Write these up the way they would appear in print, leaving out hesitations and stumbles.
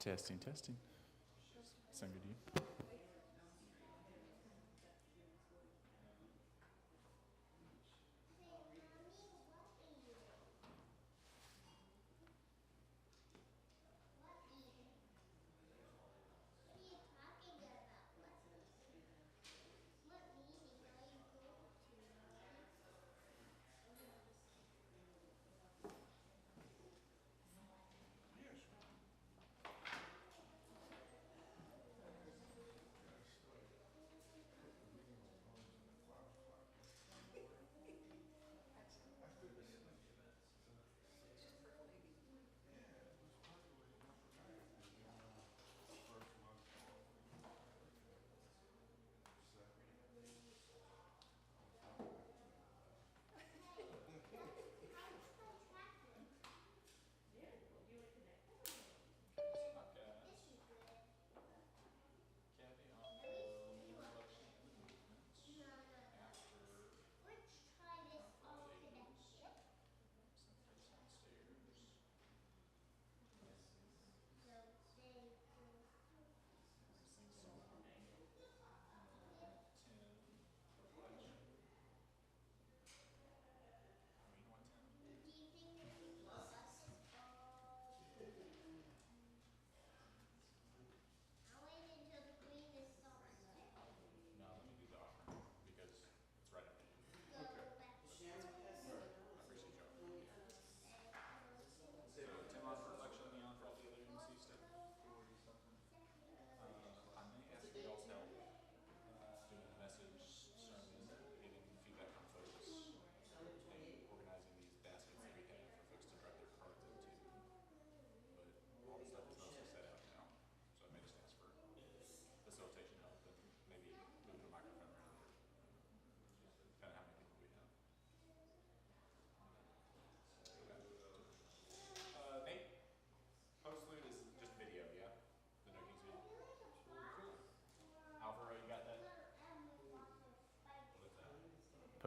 Testing, testing. Sound good to you?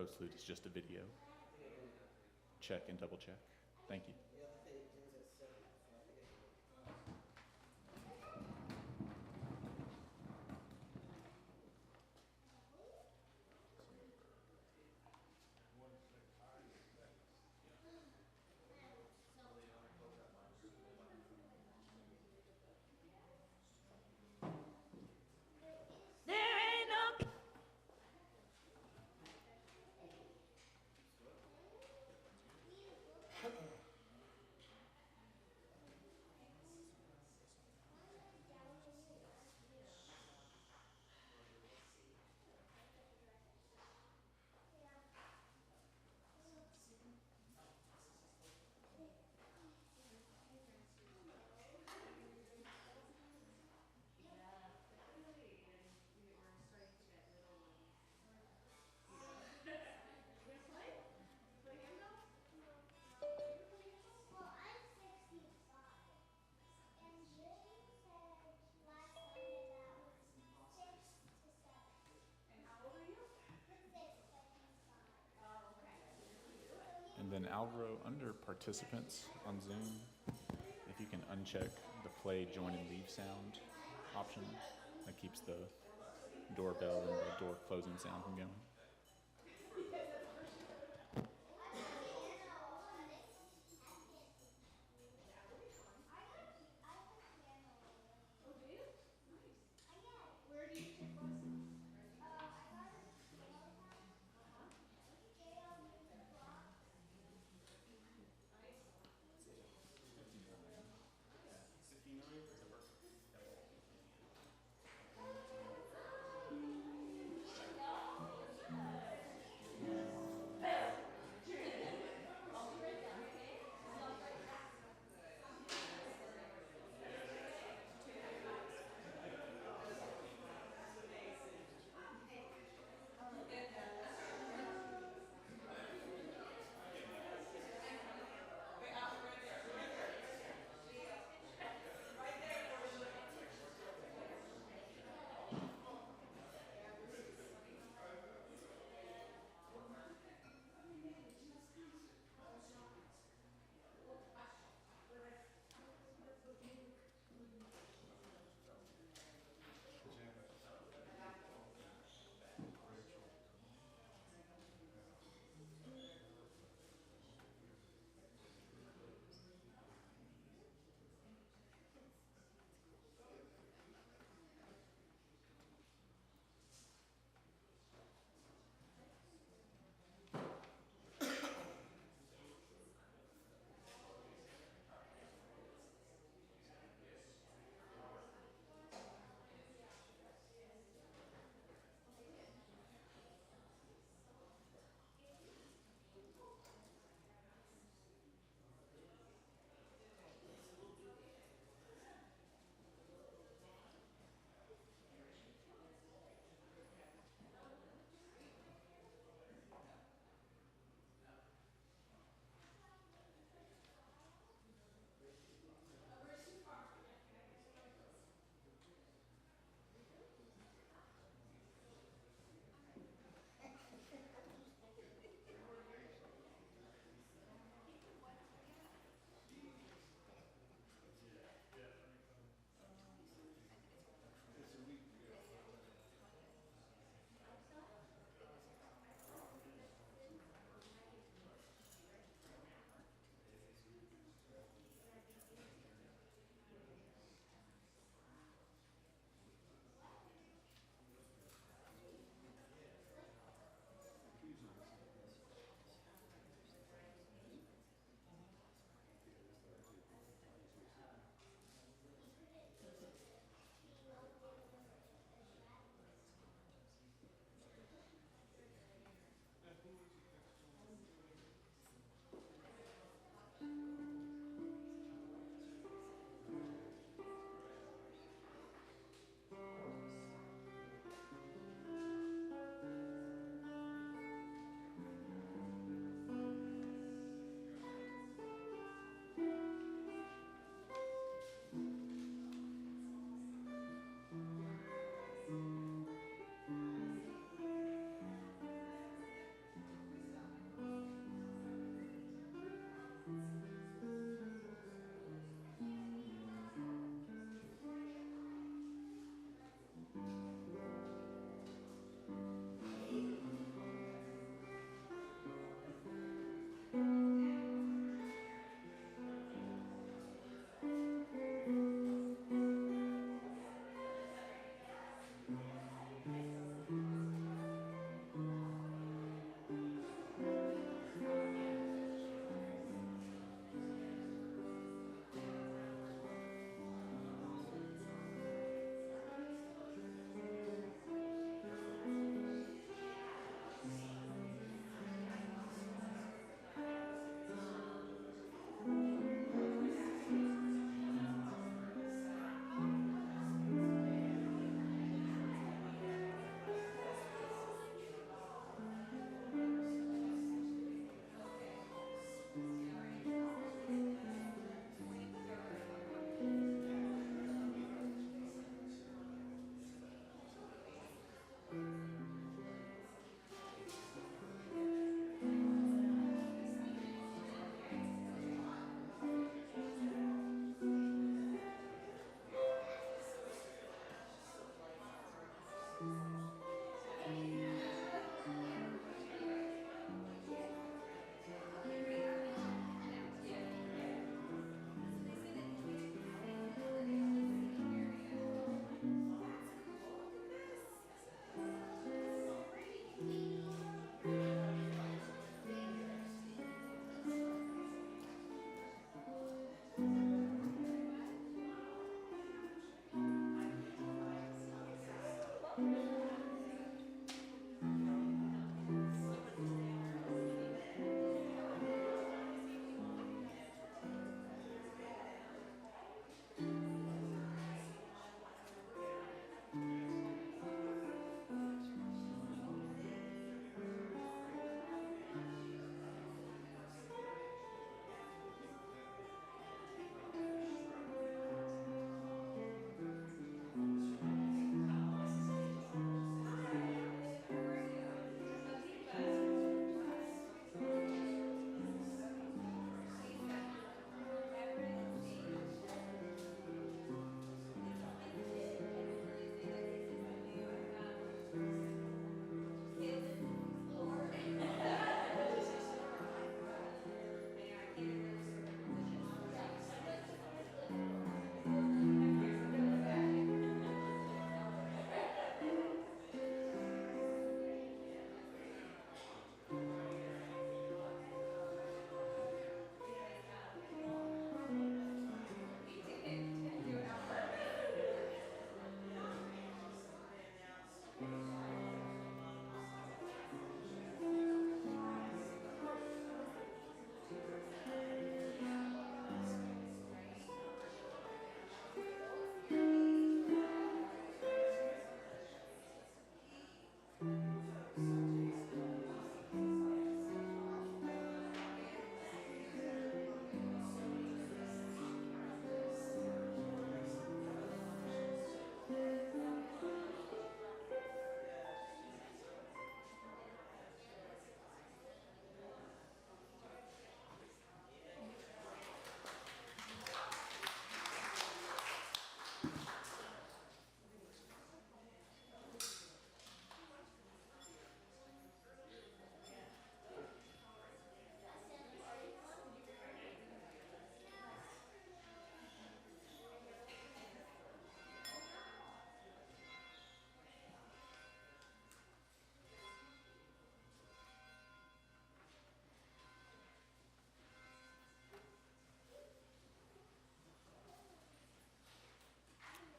Postlude is just a video. Check and double check. Thank you. And then Alvaro, under participants on Zoom, if you can uncheck the play, join, and leave sound option, that keeps the doorbell and the door closing sound from going.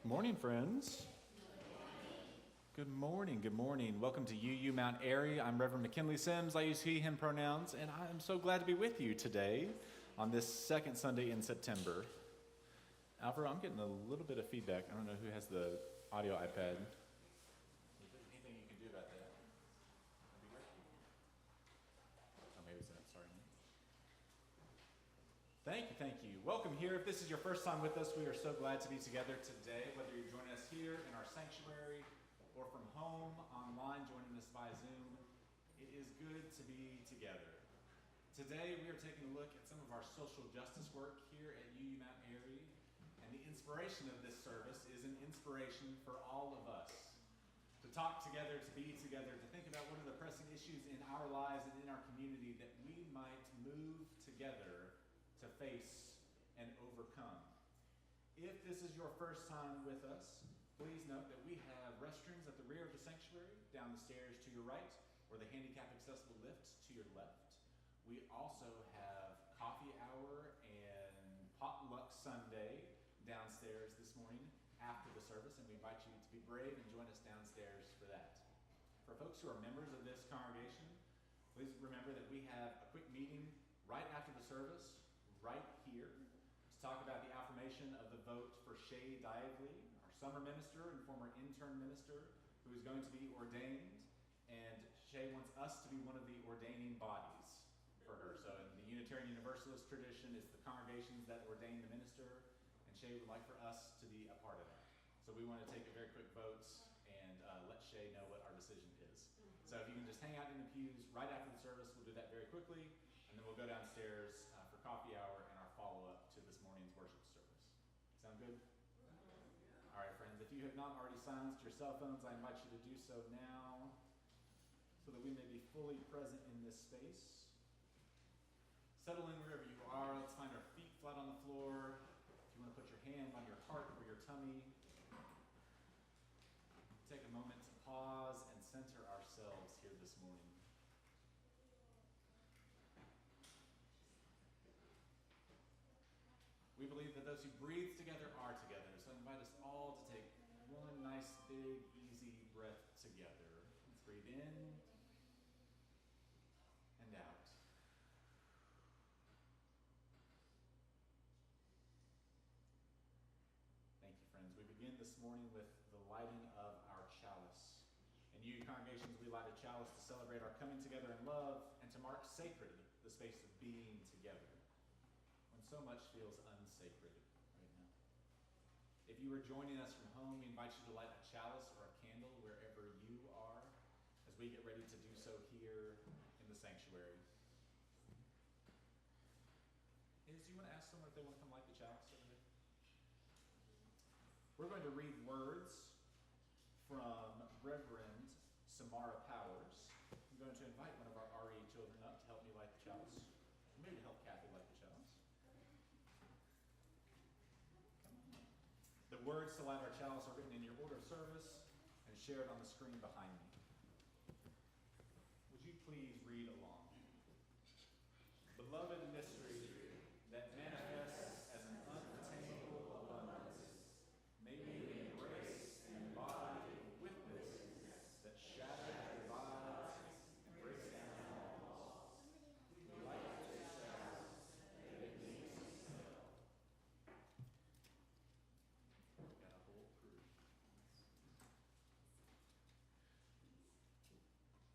Morning, friends. Good morning, good morning. Welcome to UU Mount Airy. I'm Reverend McKinley Sims. I use he, him pronouns, and I am so glad to be with you today on this second Sunday in September. Alvaro, I'm getting a little bit of feedback. I don't know who has the audio iPad. Is there anything you can do about that? That'd be great. Oh, maybe it's that. Sorry. Thank you. Welcome here. If this is your first time with us, we are so glad to be together today, whether you're joining us here in our sanctuary or from home, online, joining us via Zoom. It is good to be together. Today, we are taking a look at some of our social justice work here at UU Mount Airy, and the inspiration of this service is an inspiration for all of us to talk together, to be together, to think about what are the pressing issues in our lives and in our community that we might move together to face and overcome. If this is your first time with us, please note that we have restrooms at the rear of the sanctuary, down the stairs to your right, or the handicap accessible lift to your left. We also have coffee hour and potluck Sunday downstairs this morning after the service, and we invite you to be brave and join us downstairs for that. For folks who are members of this congregation, please remember that we have a quick meeting right after the service, right here, to talk about the affirmation of the vote for Shay Dively, our summer minister and former intern minister, who is going to be ordained, and Shay wants us to be one of the ordaining bodies for her. So in the Unitarian Universalist tradition, it's the congregations that ordain the minister, and Shay would like for us to be a part of that. So we want to take a very quick vote and let Shay know what our decision is. So if you can just hang out in the pews right after the service, we'll do that very quickly, and then we'll go downstairs for coffee hour and our follow-up to this morning's worship service. Sound good? All right, friends, if you have not already silenced your cell phones, I invite you to do so now so that we may be fully present in this space. Settle in wherever you are. Let's find our feet flat on the floor. If you want to put your hand on your heart or your tummy, take a moment to pause and center ourselves here this morning. We believe that those who breathe together are together, so I invite us all to take one nice, big, easy breath together. Let's breathe in and out. Thank you, friends. We begin this morning with the lighting of our chalice. In UU congregations, we light a chalice to celebrate our coming together in love and to mark sacred the space of being together, when so much feels unsacred right now. If you are joining us from home, we invite you to light a chalice or a candle wherever you are as we get ready to do so here in the sanctuary. Do you want to ask someone if they want to come light the chalice over there? We're going to read words from Reverend Samara Powers. I'm going to invite one of our RE children up to help me light the chalice. Maybe to help Kathy light the chalice. The words to light our chalice are written in your order of service and shared on the screen behind me. Would you please read along? Beloved mystery that manifests as an unattainable abundance, may we embrace and embody witness that shatters, divides, and breaks down walls. We light this chalice that it makes us smell. We've got a whole crew.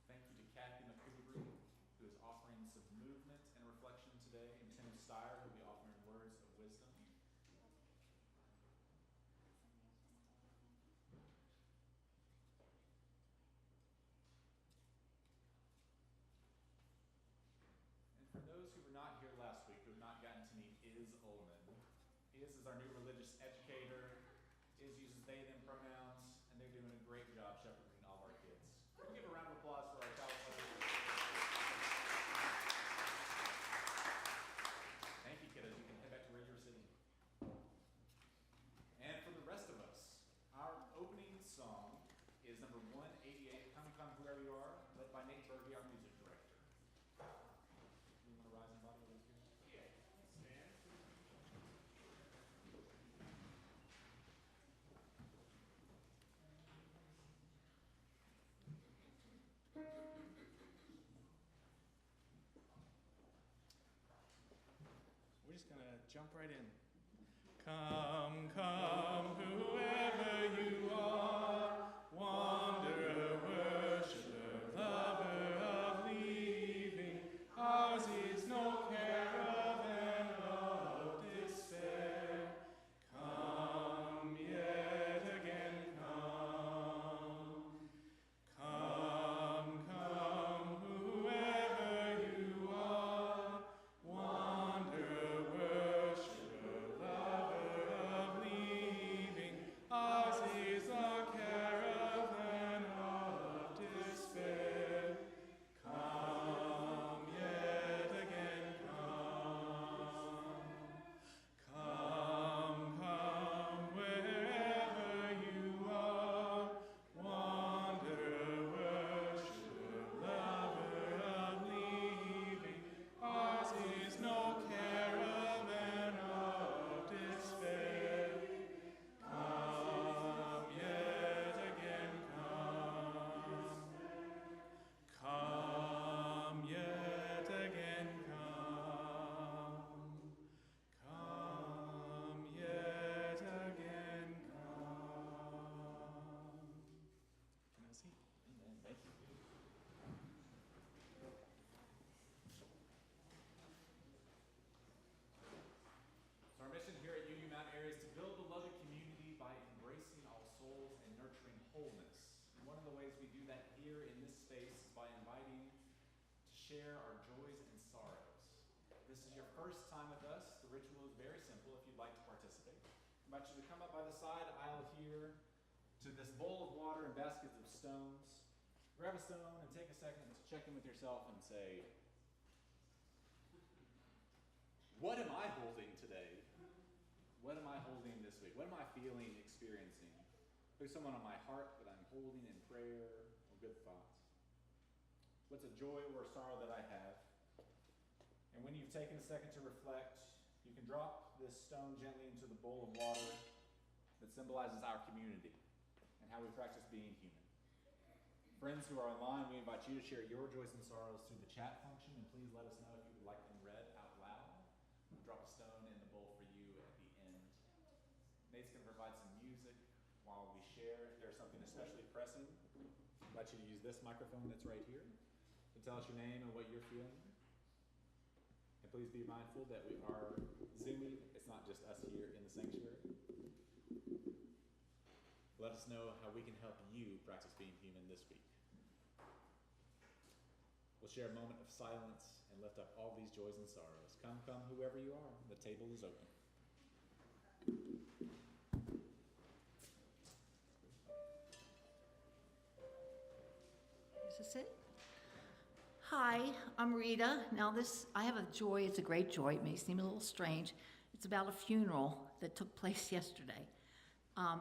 Thank you to Kathy McCoubrey, who is offering some movement and reflection today, and Tim Steyer, who will be offering words of wisdom. And for those who were not here last week, who have not gotten to meet Iz Ullman, Iz is our new religious educator. Iz uses they, them pronouns, and they're doing a great job shepherding all of our kids. We'll give a round of applause for our child leaders. Thank you, kiddos. You can head back to where you were sitting. And for the rest of us, our opening song is number 188, Come Come Whoever You Are, led by Nate Berge, our music director. You want to rise and body with us here? Yeah. Stand. just going to jump right in. Come, come, whoever you are, wanderer, worshiper, lover of leaving. Ours is no caravan of despair. Come yet again, come. Come, come, whoever you are, wanderer, worshiper, lover of leaving. Ours is a caravan of despair. Come yet again, come. Come, come, wherever you are, wanderer, worshiper, lover of leaving. Ours is no caravan of despair. Come yet again, come. Come yet again, come. Come yet again, come. Can I see? Amen. Thank you. So our mission here at UU Mount Airy is to build beloved community by embracing all souls and nurturing wholeness. And one of the ways we do that here in this space is by inviting to share our joys and sorrows. If this is your first time with us, the ritual is very simple if you'd like to participate. I invite you to come up by the side aisle here to this bowl of water and baskets of stones. Grab a stone and take a second to check in with yourself and say, what am I holding today? What am I holding this week? What am I feeling, experiencing? There's someone on my heart that I'm holding in prayer or good thoughts. What's a joy or a sorrow that I have? And when you've taken a second to reflect, you can drop this stone gently into the bowl of water that symbolizes our community and how we practice being human. Friends who are online, we invite you to share your joys and sorrows through the chat function, and please let us know if you would like them read out loud. We'll drop a stone in the bowl for you at the end. Nate's going to provide some music while we share. If there's something especially pressing, I invite you to use this microphone that's right here to tell us your name and what you're feeling. And please be mindful that we are Zooming. It's not just us here in the sanctuary. Let us know how we can help you practice being human this week. We'll share a moment of silence and lift up all these joys and sorrows. Come, come, whoever you are. The table is open. Is this it? Hi, I'm Rita. Now I have a joy, it's a great joy. It may seem a little strange. It's about a funeral that took place yesterday.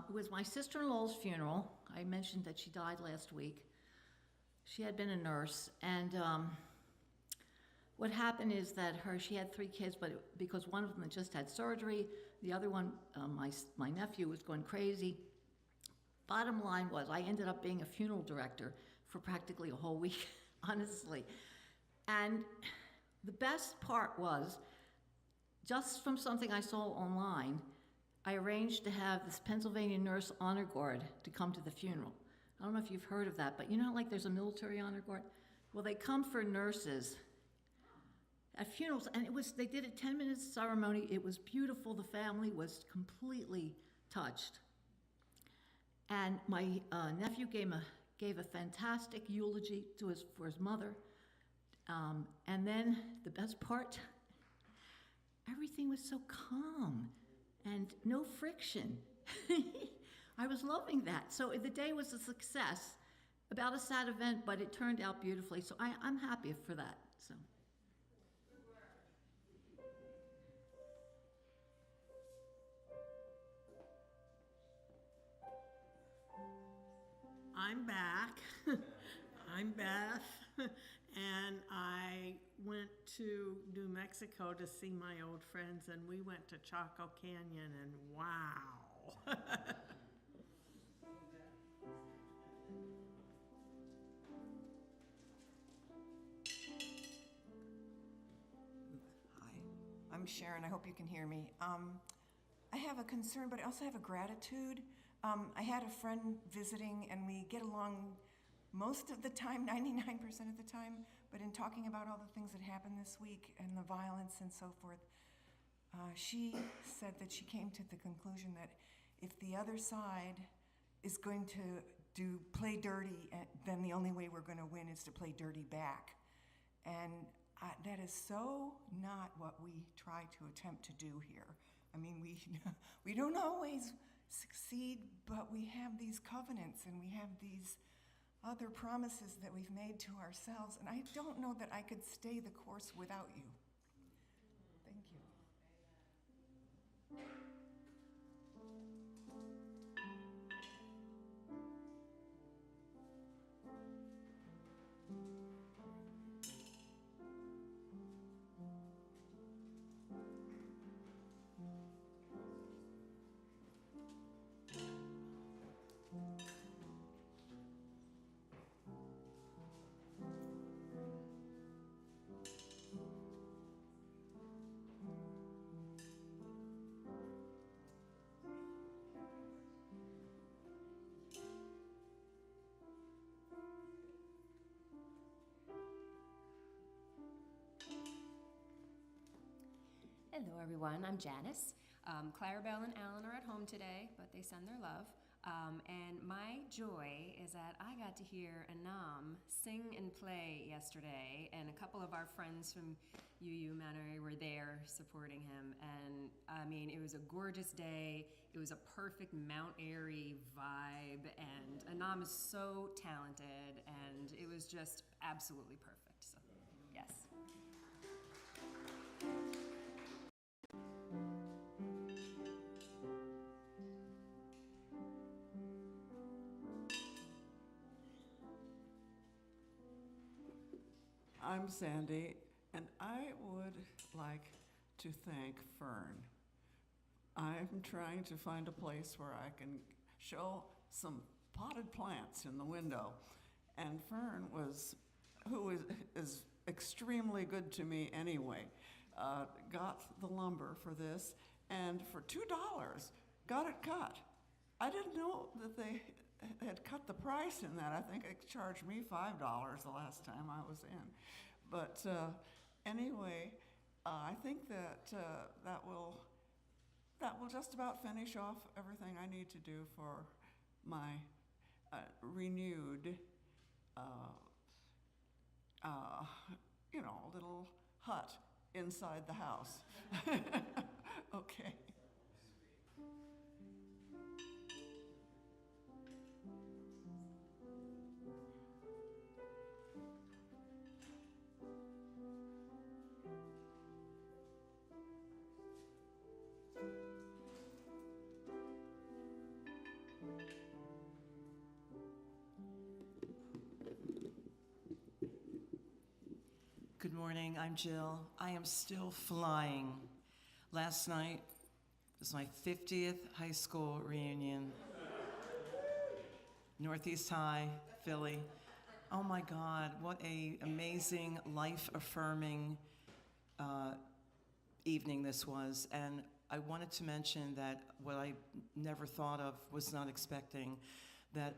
It was my sister-in-law's funeral. I mentioned that she died last week. She had been a nurse, and what happened is that she had 3 kids, but because one of them had just had surgery, the other one, my nephew, was going crazy. Bottom line was, I ended up being a funeral director for practically a whole week, honestly. And the best part was, just from something I saw online, I arranged to have this Pennsylvania Nurse Honor Guard to come to the funeral. I don't know if you've heard of that, but you know, like there's a military honor guard? Well, they come for nurses at funerals, and they did a 10-minute ceremony. It was beautiful. The family was completely touched. And my nephew gave a fantastic eulogy for his mother. And then the best part, everything was so calm and no friction. I was loving that. So the day was a success, about a sad event, but it turned out beautifully. So I'm happy for that. So. I'm back. I'm Beth, and I went to New Mexico to see my old friends, and we went to Chaco Canyon, and wow. Hi, I'm Sharon. I hope you can hear me. I have a concern, but I also have a gratitude. I had a friend visiting, and we get along most of the time, 99% of the time, but in talking about all the things that happened this week and the violence and so forth, she said that she came to the conclusion that if the other side is going to play dirty, then the only way we're going to win is to play dirty back. And that is so not what we try to attempt to do here. I mean, we don't always succeed, but we have these covenants and we have these other promises that we've made to ourselves, and I don't know that I could stay the course without you. Thank you. Hello, everyone. I'm Janice. Clarabelle and Alan are at home today, but they send their love. And my joy is that I got to hear Anam sing and play yesterday, and a couple of our friends from UU Manor were there supporting him. And I mean, it was a gorgeous day. It was a perfect Mount Airy vibe, and Anam is so talented, and it was just absolutely perfect. So, yes. I'm Sandy, and I would like to thank Fern. I'm trying to find a place where I can show some potted plants in the window. And Fern who is extremely good to me anyway, got the lumber for this, and for $2, got it cut. I didn't know that they had cut the price in that. I think they charged me $5 the last time I was in. But anyway, I think that that will just about finish off everything I need to do for my renewed, little hut inside the house. Okay. Good morning, I'm Jill. I am still flying. Last night was my 50th high school reunion. Northeast High, Philly. Oh my God, what a amazing, life-affirming evening this was. And I wanted to mention that what I never thought of, was not expecting, that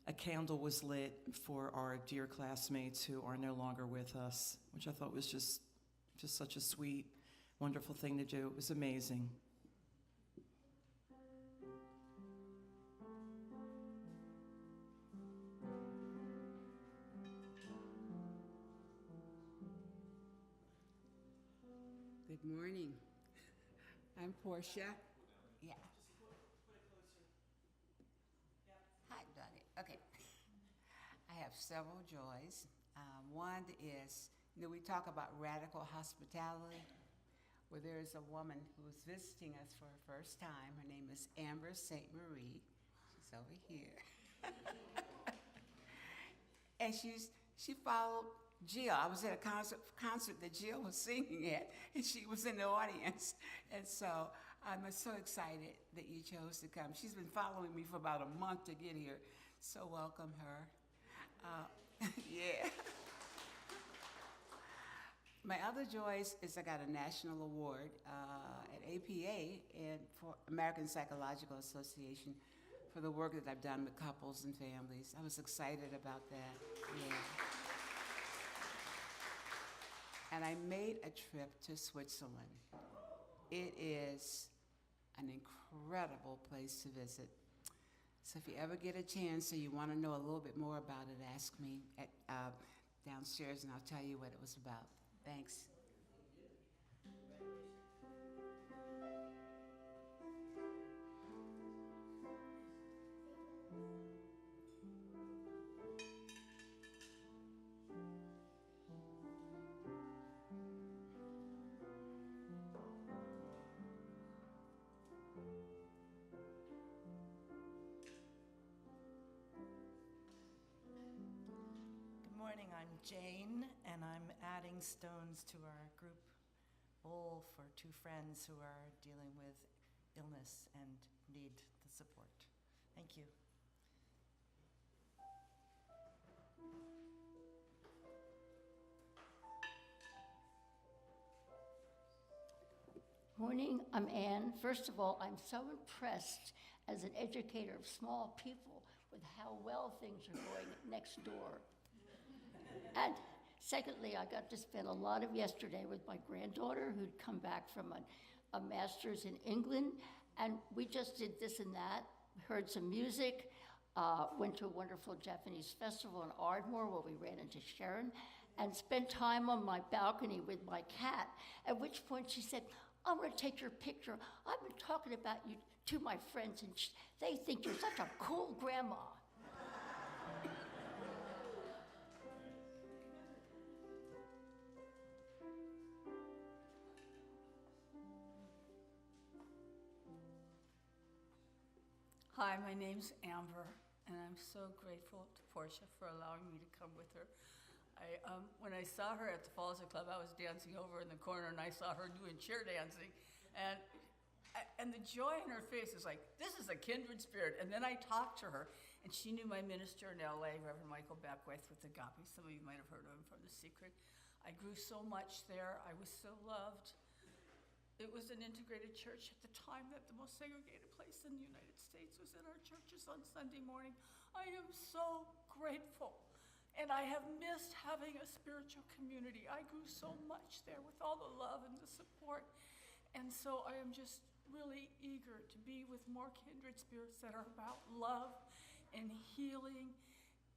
a candle was lit for our dear classmates who are no longer with us, which I thought was just such a sweet, wonderful thing to do. It was amazing. Good morning. I'm Portia. Yeah. Hi, Donnie. Okay. I have several joys. One is, we talk about radical hospitality. Well, there is a woman who's visiting us for her first time. Her name is Amber St. Marie. She's over here. And she followed Jill. I was at a concert that Jill was singing at, and she was in the audience. And so I'm so excited that you chose to come. She's been following me for about a month to get here, so welcome her. Yeah. My other joys is I got a national award at APA and for American Psychological Association for the work that I've done with couples and families. I was excited about that. Yeah. And I made a trip to Switzerland. It is an incredible place to visit. So if you ever get a chance or you want to know a little bit more about it, ask me at, downstairs and I'll tell you what it was about. Thanks. Good morning, I'm Jane, and I'm adding stones to our group bowl for two friends who are dealing with illness and need the support. Thank you. Morning, I'm Ann. First of all, I'm so impressed as an educator of small people with how well things are going next door. And secondly, I got to spend a lot of yesterday with my granddaughter who'd come back from a master's in England, and we just did this and that, heard some music, went to a wonderful Japanese festival in Ardmore where we ran into Sharon, and spent time on my balcony with my cat, at which point she said, I want to take your picture. I've been talking about you to my friends, and they think you're such a cool grandma. Hi, my name's Amber, and I'm so grateful to Portia for allowing me to come with her. When I saw her at the Falls Club, I was dancing over in the corner, and I saw her doing chair dancing, and the joy in her face is like, this is a kindred spirit. And then I talked to her, and she knew my minister in LA, Reverend Michael Beckwith with Agape. Some of you might have heard of him from The Secret. I grew so much there. I was so loved. It was an integrated church at the time that the most segregated place in the United States was in our churches on Sunday morning. I am so grateful. And I have missed having a spiritual community. I grew so much there with all the love and the support. And so I am just really eager to be with more kindred spirits that are about love and healing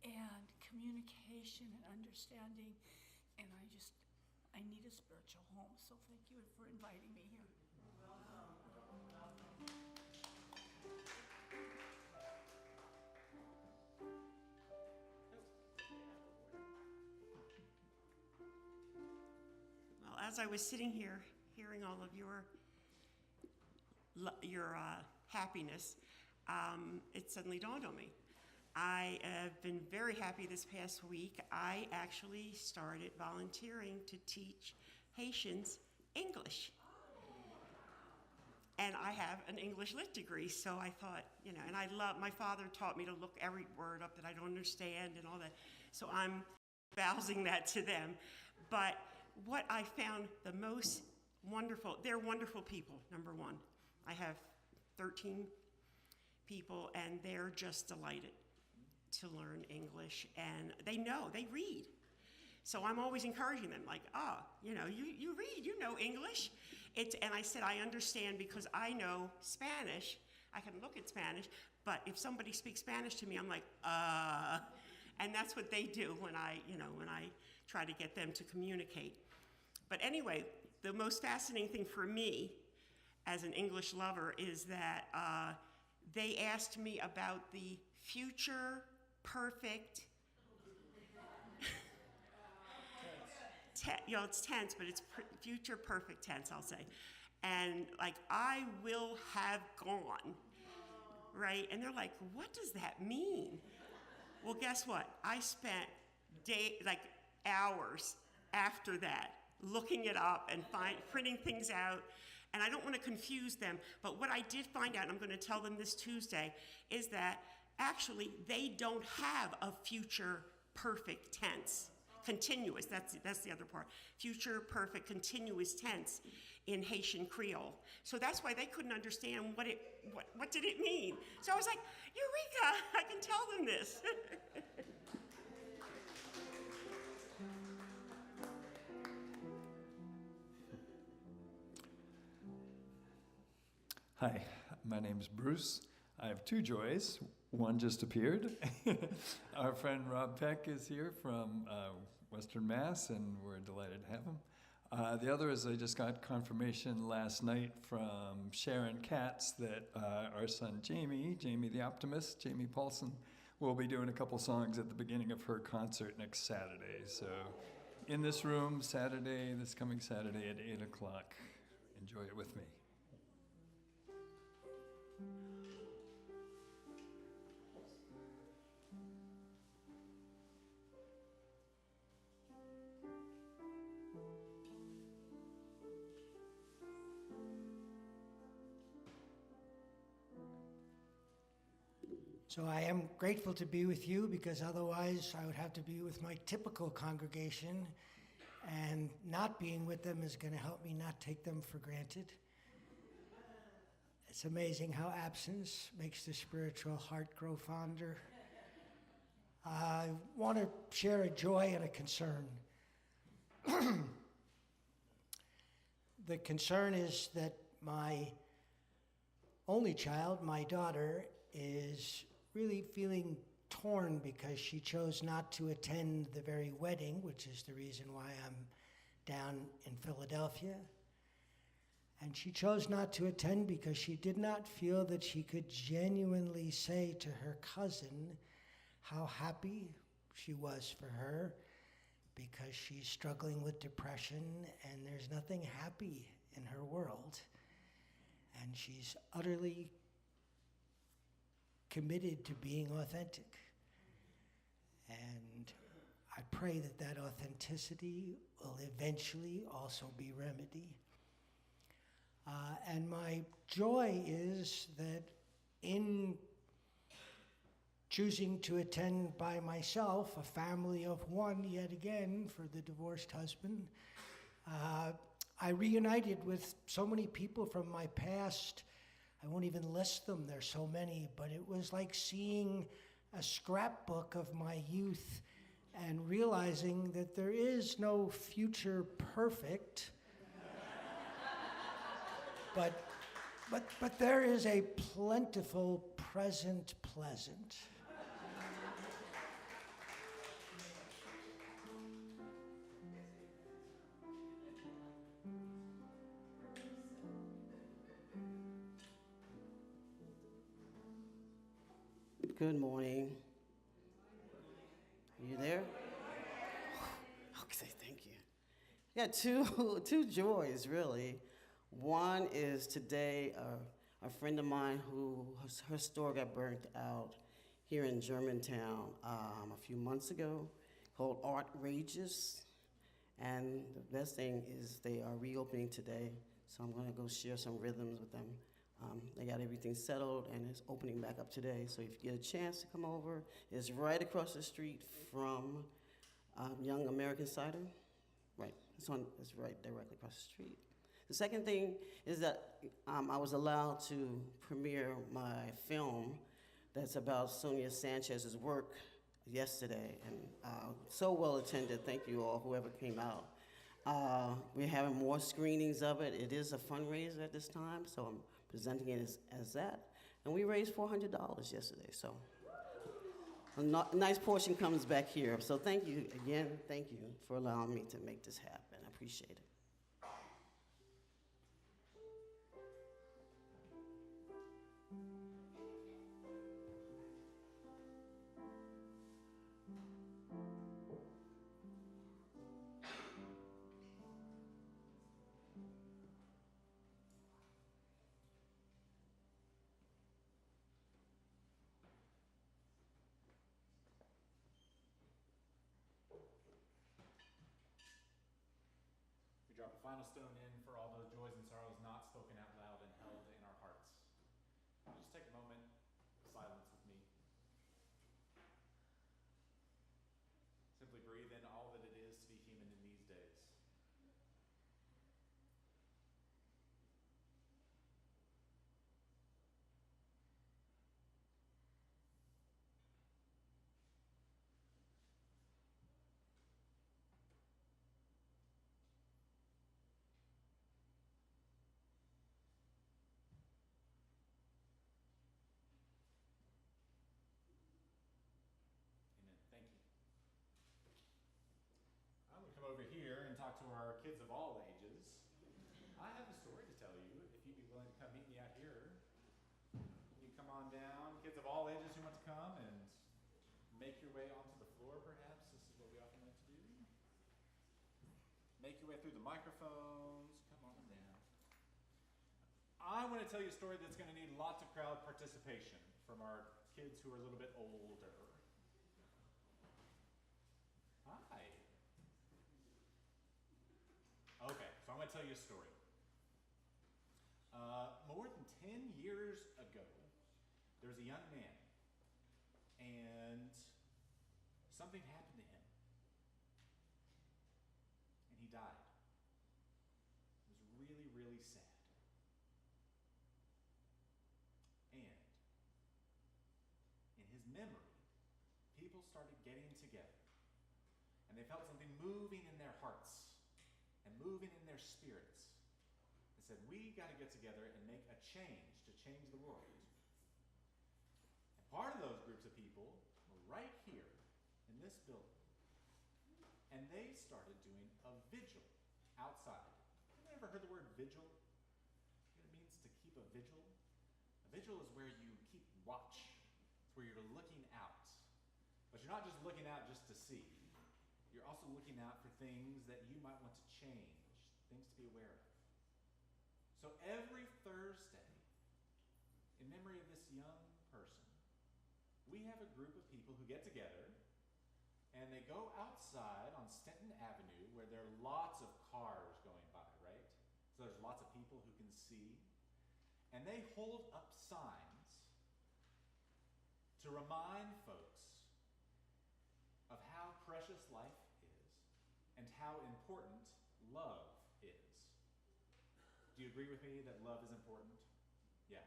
and communication and understanding. And I need a spiritual home. So thank you for inviting me here. Well, as I was sitting here hearing all of your happiness, it suddenly dawned on me. I have been very happy this past week. I actually started volunteering to teach Haitians English. And I have an English Lit degree, so I thought, and my father taught me to look every word up that I don't understand and all that. So I'm espousing that to them. But what I found the most wonderful, they're wonderful people, number one. I have 13 people, and they're just delighted to learn English, and they read. So I'm always encouraging them, like, you read, you know English. And I said, I understand because I know Spanish. I can look at Spanish, but if somebody speaks Spanish to me, I'm like, and that's what they do when I try to get them to communicate. But anyway, the most fascinating thing for me as an English lover is that they asked me about the future perfect, it's tense, but it's future perfect tense, I'll say. And like, I will have gone, right? And they're like, what does that mean? Well, guess what? I spent hours after that looking it up and printing things out. And I don't want to confuse them, but what I did find out, and I'm going to tell them this Tuesday, is that actually they don't have a future perfect tense. continuous, that's the other part. Future perfect continuous tense in Haitian Creole. So that's why they couldn't understand what did it mean. So I was like, Eureka, I can tell them this. Hi, my name's Bruce. I have two joys. One just appeared. Our friend Rob Peck is here from Western Mass, and we're delighted to have him. The other is I just got confirmation last night from Sharon Katz that our son Jamie the Optimist, Jamie Paulson, will be doing a couple songs at the beginning of her concert next Saturday. So in this room, this coming Saturday at 8 o'clock. Enjoy it with me. So I am grateful to be with you because otherwise I would have to be with my typical congregation, and not being with them is going to help me not take them for granted. It's amazing how absence makes the spiritual heart grow fonder. I want to share a joy and a concern. The concern is that my only child, my daughter, is really feeling torn because she chose not to attend the very wedding, which is the reason why I'm down in Philadelphia. And she chose not to attend because she did not feel that she could genuinely say to her cousin how happy she was for her, because she's struggling with depression and there's nothing happy in her world. And she's utterly committed to being authentic. And I pray that that authenticity will eventually also be remedy. And my joy is that in choosing to attend by myself, a family of one yet again for the divorced husband, I reunited with so many people from my past. I won't even list them, there's so many, but it was like seeing a scrapbook of my youth and realizing that there is no future perfect, but there is a plentiful present pleasant. Good morning. Are you there? Okay, thank you. Yeah, two joys, really. One is today, a friend of mine her store got burnt out here in Germantown a few months ago, called Artrageous. And the best thing is they are reopening today, so I'm gonna go share some rhythms with them. They got everything settled and it's opening back up today. So if you get a chance to come over, it's right across the street from Young American Cider. Right, it's right directly across the street. The second thing is that I was allowed to premiere my film that's about Sonia Sanchez's work yesterday, and so well attended. Thank you all, whoever came out. We're having more screenings of it. It is a fundraiser at this time, so I'm presenting it as that. And we raised $400 yesterday, so a nice portion comes back here. So thank you again, thank you for allowing me to make this happen. I appreciate it. We drop a final stone in for all those joys and sorrows not spoken out loud and held in our hearts. Just take a moment of silence with me. Simply breathe in all that it come and make your way onto the floor, perhaps? This is what we often like to do. Make your way through the microphones. Come on down. I want to tell you a story that's going to need lots of crowd participation from our kids who are a little bit older. Hi. Okay, so I'm going to tell you a story. More than 10 years ago, there was a young man, and something happened to him, and he died. It was really, really sad. And in his memory, people started getting together, and they felt something moving in their hearts and moving in their spirits. They said, we got to get together and make a change to change the world. And part of those groups of people were right here in this building. And they started doing a vigil outside. Have you ever heard the word vigil? You know what it means to keep a vigil? A vigil is where you keep watch. It's where you're looking out. But you're not just looking out just to see. You're also looking out for things that you might want to change, things to be aware of. So every Thursday, in memory of this young person, we have a group of people who get together and they go outside on Stenton Avenue where there are lots of cars going by, right? So there's lots of people who can see. And they hold up signs to remind folks of how precious life is and how important love is. Do you agree with me that love is important? Yeah.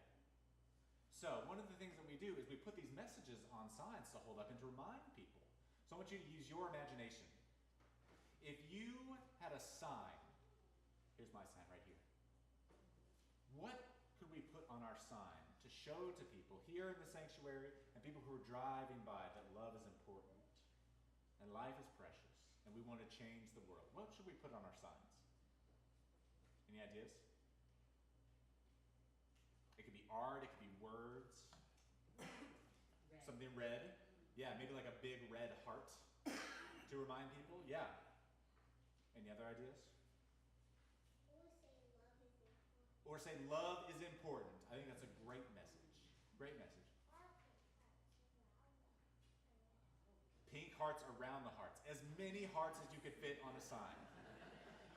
So one of the things that we do is we put these messages on signs to hold up and to remind people. So I want you to use your imagination. If you had a sign, here's my sign right here. What could we put on our sign to show to people here in the sanctuary and people who are driving by that love is important and life is precious and we want to change the world? What should we put on our signs? Any ideas? It could be art, it could be words. Red. Something red. Yeah, maybe like a big red heart to remind people. Yeah. Any other ideas? Or say love is important. I think that's a great message. Great message. Pink hearts around the hearts. As many hearts as you could fit on a sign.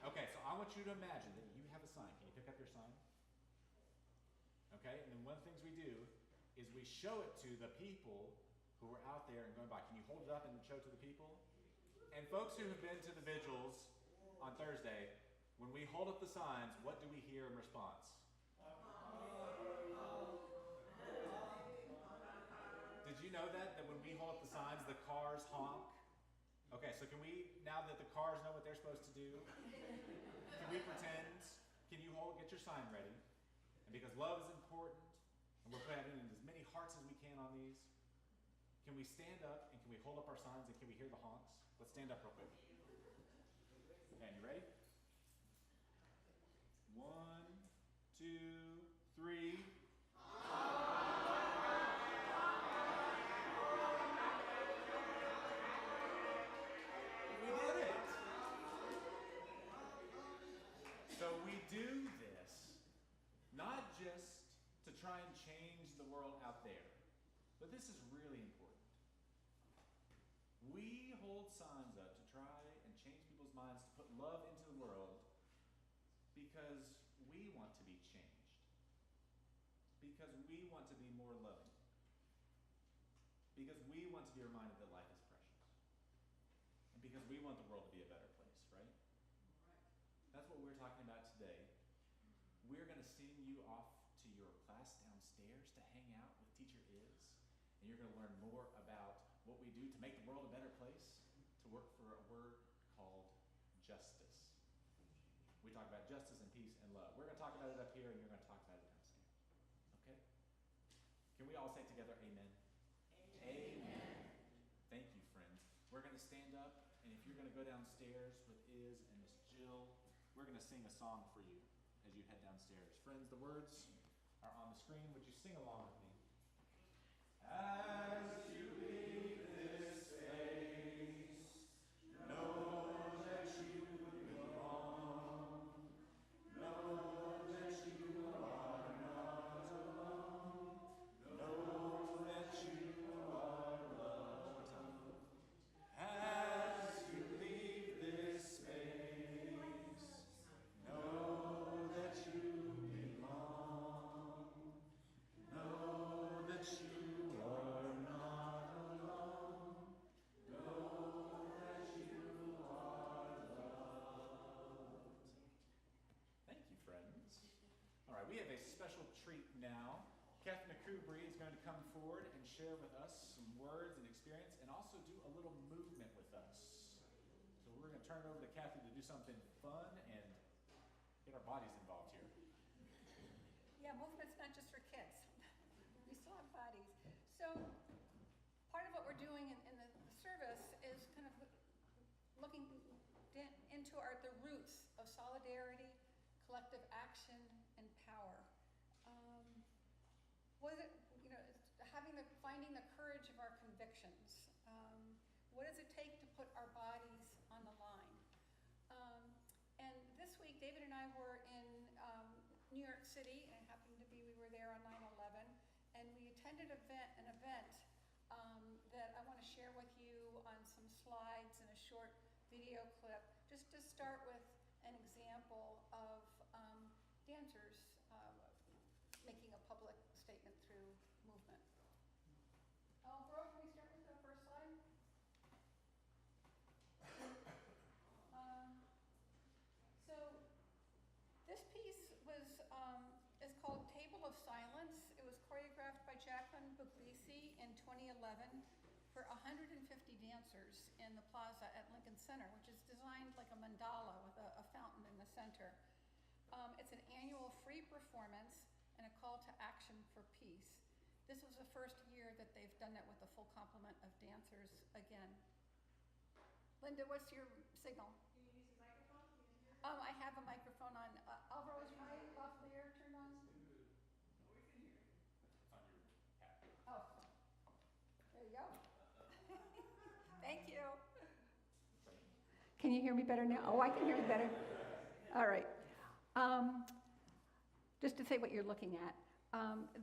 Okay, so I want you to imagine that you have a sign. Can you pick up your sign? Okay, and then one of the things we do is we show it to the people who are out there and going by. Can you hold it up and show it to the people? And folks who have been to the vigils on Thursday, when we hold up the signs, what do we hear in response? Did you know that when we hold up the signs, the cars honk? Okay, so can we, now that the cars know what they're supposed to do, can we pretend? Can you get your sign ready? And because love is important, and we're putting in as many hearts as we can on these, can we stand up and can we hold up our signs and can we hear the honks? Let's stand up real quick. Okay, you ready? 1, 2, 3. We did it! So we do this not just to try and change the world out there, but this is really important. We hold signs up to try and change people's minds to put love into the world because we want to be changed. Because we want to be more loving. Because we want to be reminded that life is precious. And because we want the world to be a better place, right? That's what we're talking about today. We're going to send you off to your class downstairs to hang out with Teacher Is. And you're going to learn more about what we do to make the world a better place, to work for a word called justice. We talk about justice and peace and love. We're going to talk about it up here, and you're going to talk about it downstairs. Okay? Can we all say together, amen? Amen. Thank you, friends. We're going to stand up, and if you're going to go downstairs with Iz and Miss Jill, we're going to sing a song for you as you head downstairs. Friends, the words are on the screen. Would you sing along with me? As Crew Bree is going to come forward and share with us some words and experience and also do a little movement with us. So we're going to turn it over to Kathy to do something fun and get our bodies involved here. Yeah, movement's not just for kids. We still have bodies. So part of what we're doing in the service is kind of looking into the roots of solidarity, collective action, and power. What is it, finding the courage of our convictions. What does it take to put our bodies on the line? And this week, David and I were in New York City, and it happened to be we were there on 9/11, and we attended an event that I want to share with you on some slides and a short video clip, just to start with an example of dancers making a public statement through movement. Bro, can we start with the first slide? So this piece is called Table of Silence. It was choreographed by Jacqueline Buglisi in 2011 for 150 dancers in the plaza at Lincoln Center, which is designed like a mandala with a fountain in the center. It's an annual free performance and a call to action for peace. This was the first year that they've done it with a full complement of dancers again. Linda, what's your signal? Can you use the microphone? I have a microphone on. Alvaro, is my lavalier turned on? We can hear you. It's on your hat. Oh, there you go. Thank you. Can you hear me better now? Oh, I can hear you better. All right. Just to say what you're looking at.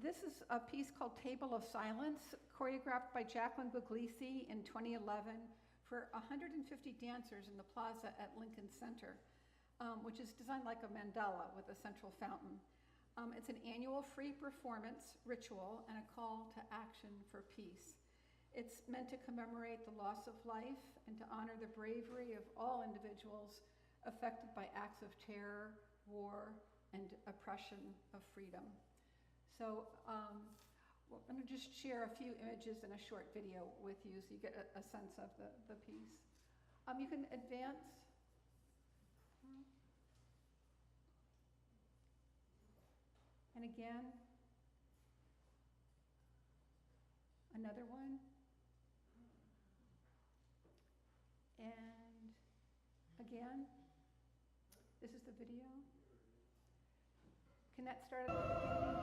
This is a piece called Table of Silence, choreographed by Jacqueline Buglisi in 2011 for 150 dancers in the plaza at Lincoln Center, which is designed like a mandala with a central fountain. It's an annual free performance ritual and a call to action for peace. It's meant to commemorate the loss of life and to honor the bravery of all individuals affected by acts of terror, war, and oppression of freedom. So I'm going to just share a few images in a short video with you so you get a sense of the piece. You can advance. And again. Another one. And again. This is the video. Can that start at the beginning?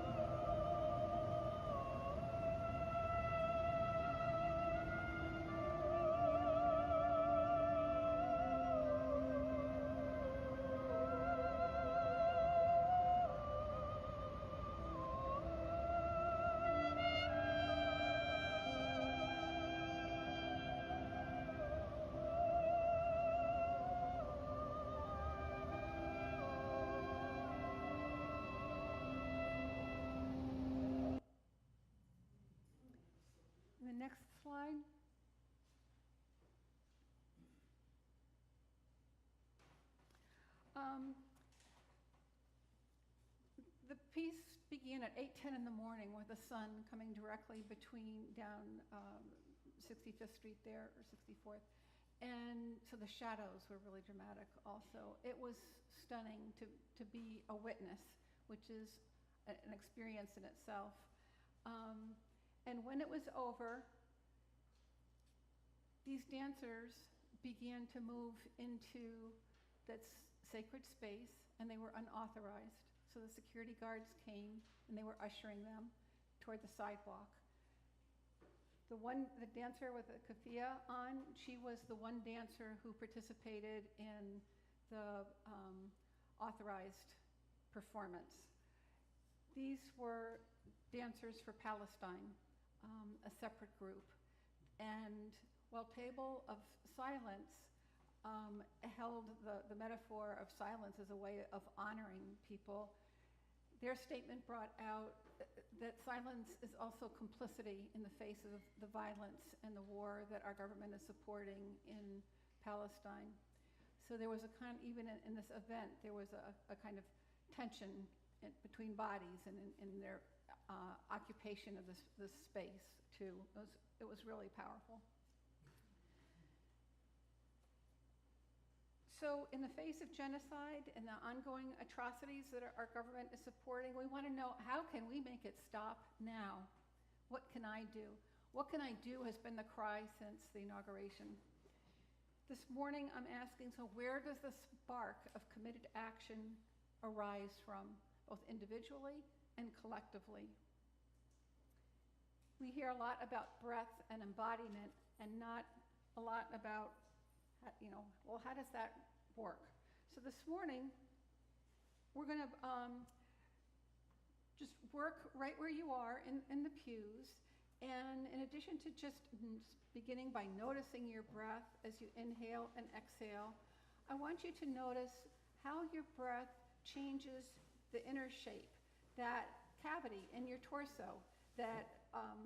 Next slide. The piece began at 8:10 in the morning with the sun coming directly down 65th Street there, or 64th. And so the shadows were really dramatic also. It was stunning to be a witness, which is an experience in itself. And when it was over, these dancers began to move into that sacred space, and they were unauthorized. So the security guards came, and they were ushering them toward the sidewalk. The dancer with the keffiyeh on, she was the one dancer who participated in the authorized performance. These were dancers for Palestine, a separate group. And while Table of Silence held the metaphor of silence as a way of honoring people, their statement brought out that silence is also complicity in the face of the violence and the war that our government is supporting in Palestine. So there was a kind, even in this event, there was a kind of tension between bodies and in their occupation of this space too. It was really powerful. So in the face of genocide and the ongoing atrocities that our government is supporting, we want to know, how can we make it stop now? What can I do? What can I do has been the cry since the inauguration. This morning I'm asking, so where does the spark of committed action arise from, both individually and collectively? We hear a lot about breath and embodiment and not a lot about, well, how does that work? So this morning, we're going to just work right where you are in the pews. And in addition to just beginning by noticing your breath as you inhale and exhale, I want you to notice how your breath changes the inner shape, that cavity in your torso that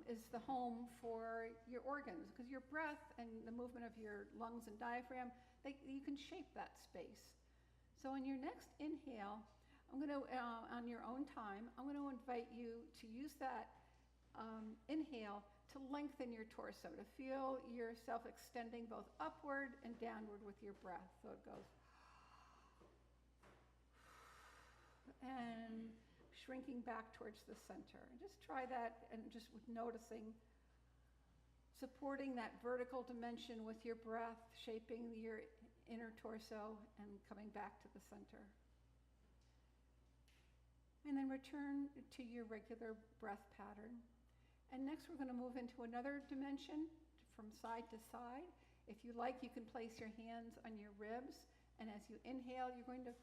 is the home for your organs, because your breath and the movement of your lungs and diaphragm, you can shape that space. So in your next inhale, I'm going to, on your own time, I'm going to invite you to use that inhale to lengthen your torso, to feel yourself extending both upward and downward with your breath. So it goes, and shrinking back towards the center. And just try that, and just with noticing, supporting that vertical dimension with your breath, shaping your inner torso and coming back to the center. And then return to your regular breath pattern. And next we're going to move into another dimension from side to side. If you like, you can place your hands on your ribs, and as you inhale, you're going to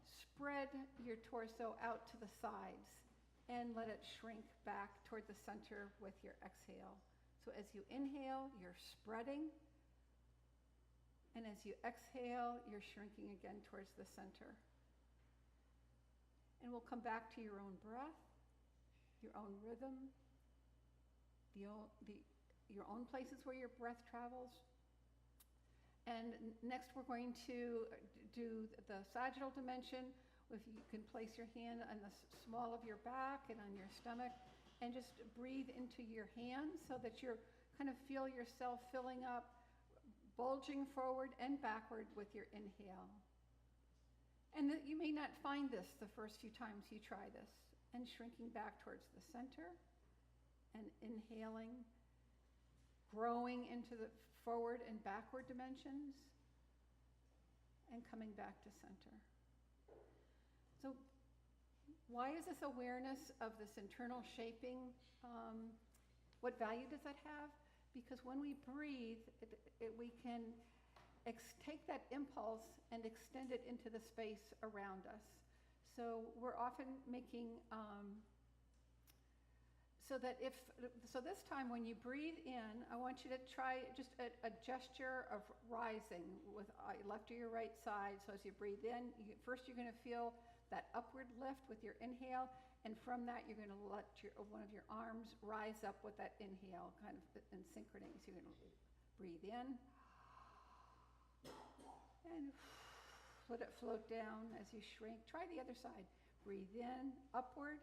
spread your torso out to the sides and let it shrink back toward the center with your exhale. So as you inhale, you're spreading, and as you exhale, you're shrinking again towards the center. And we'll come back to your own breath, your own rhythm, your own places where your breath travels. And next we're going to do the sagittal dimension. If you can place your hand on the small of your back and on your stomach, and just breathe into your hands so that you're kind of feel yourself filling up, bulging forward and backward with your inhale. And you may not find this the first few times you try this, and shrinking back towards the center and inhaling, growing into the forward and backward dimensions, and coming back to center. So why is this awareness of this internal shaping, what value does that have? Because when we breathe, we can take that impulse and extend it into the space around us. So we're often making, so this time when you breathe in, I want you to try just a gesture of rising with left or your right side. So as you breathe in, first you're going to feel that upward lift with your inhale, and from that you're going to let one of your arms rise up with that inhale, kind of in synchrony. So you're going to breathe in, and let it float down as you shrink. Try the other side. Breathe in, upward.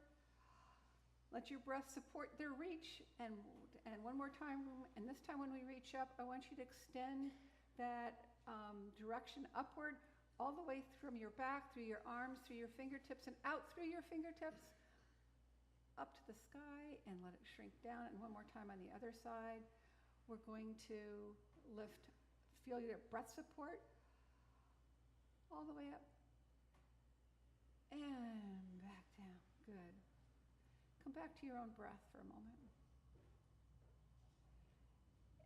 Let your breath support their reach, and one more time, and this time when we reach up, I want you to extend that direction upward, all the way from your back, through your arms, through your fingertips, and out through your fingertips, up to the sky, and let it shrink down. And one more time on the other side. We're going to lift, feel your breath support, all the way up, and back down. Good. Come back to your own breath for a moment.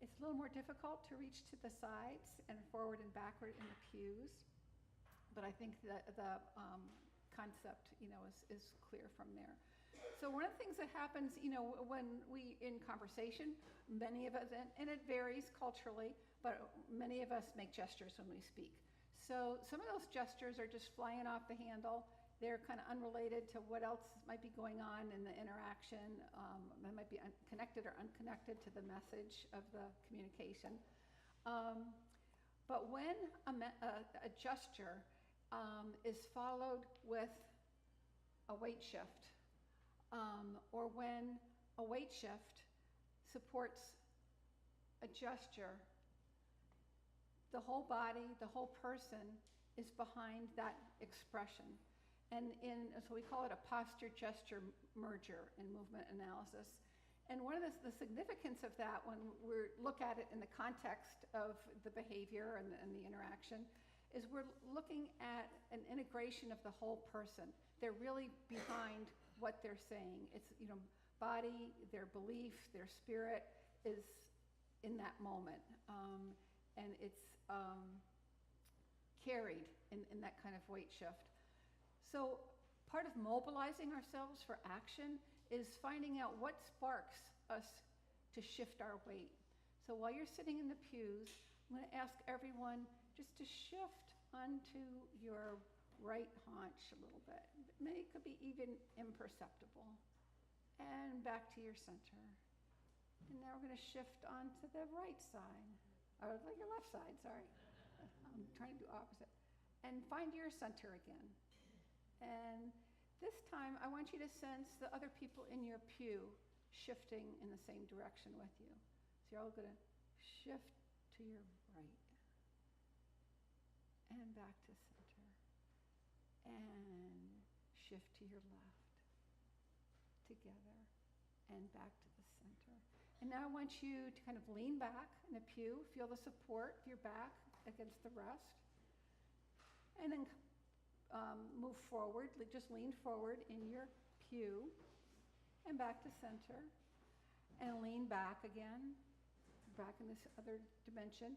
It's a little more difficult to reach to the sides and forward and backward in the pews, but I think that the concept, is clear from there. So one of the things that happens, when we, in conversation, many of us, and it varies culturally, but many of us make gestures when we speak. So some of those gestures are just flying off the handle. They're kind of unrelated to what else might be going on in the interaction. They might be connected or unconnected to the message of the communication. But when a gesture is followed with a weight shift, or when a weight shift supports a gesture, the whole body, the whole person is behind that expression. And so we call it a posture-gesture merger in movement analysis. And one of the significance of that, when we look at it in the context of the behavior and the interaction, is we're looking at an integration of the whole person. They're really behind what they're saying. It's, body, their belief, their spirit is in that moment. And it's carried in that kind of weight shift. So part of mobilizing ourselves for action is finding out what sparks us to shift our weight. So while you're sitting in the pews, I'm going to ask everyone just to shift onto your right haunch a little bit. It could be even imperceptible. And back to your center. And now we're going to shift onto the right side, or like your left side, sorry. I'm trying to do opposite. And find your center again. And this time, I want you to sense the other people in your pew shifting in the same direction with you. So you're all going to shift to your right. And back to center. And shift to your left. Together. And back to the center. And now I want you to kind of lean back in the pew. Feel the support of your back against the rest. And then move forward, just lean forward in your pew and back to center and lean back again, back in this other dimension.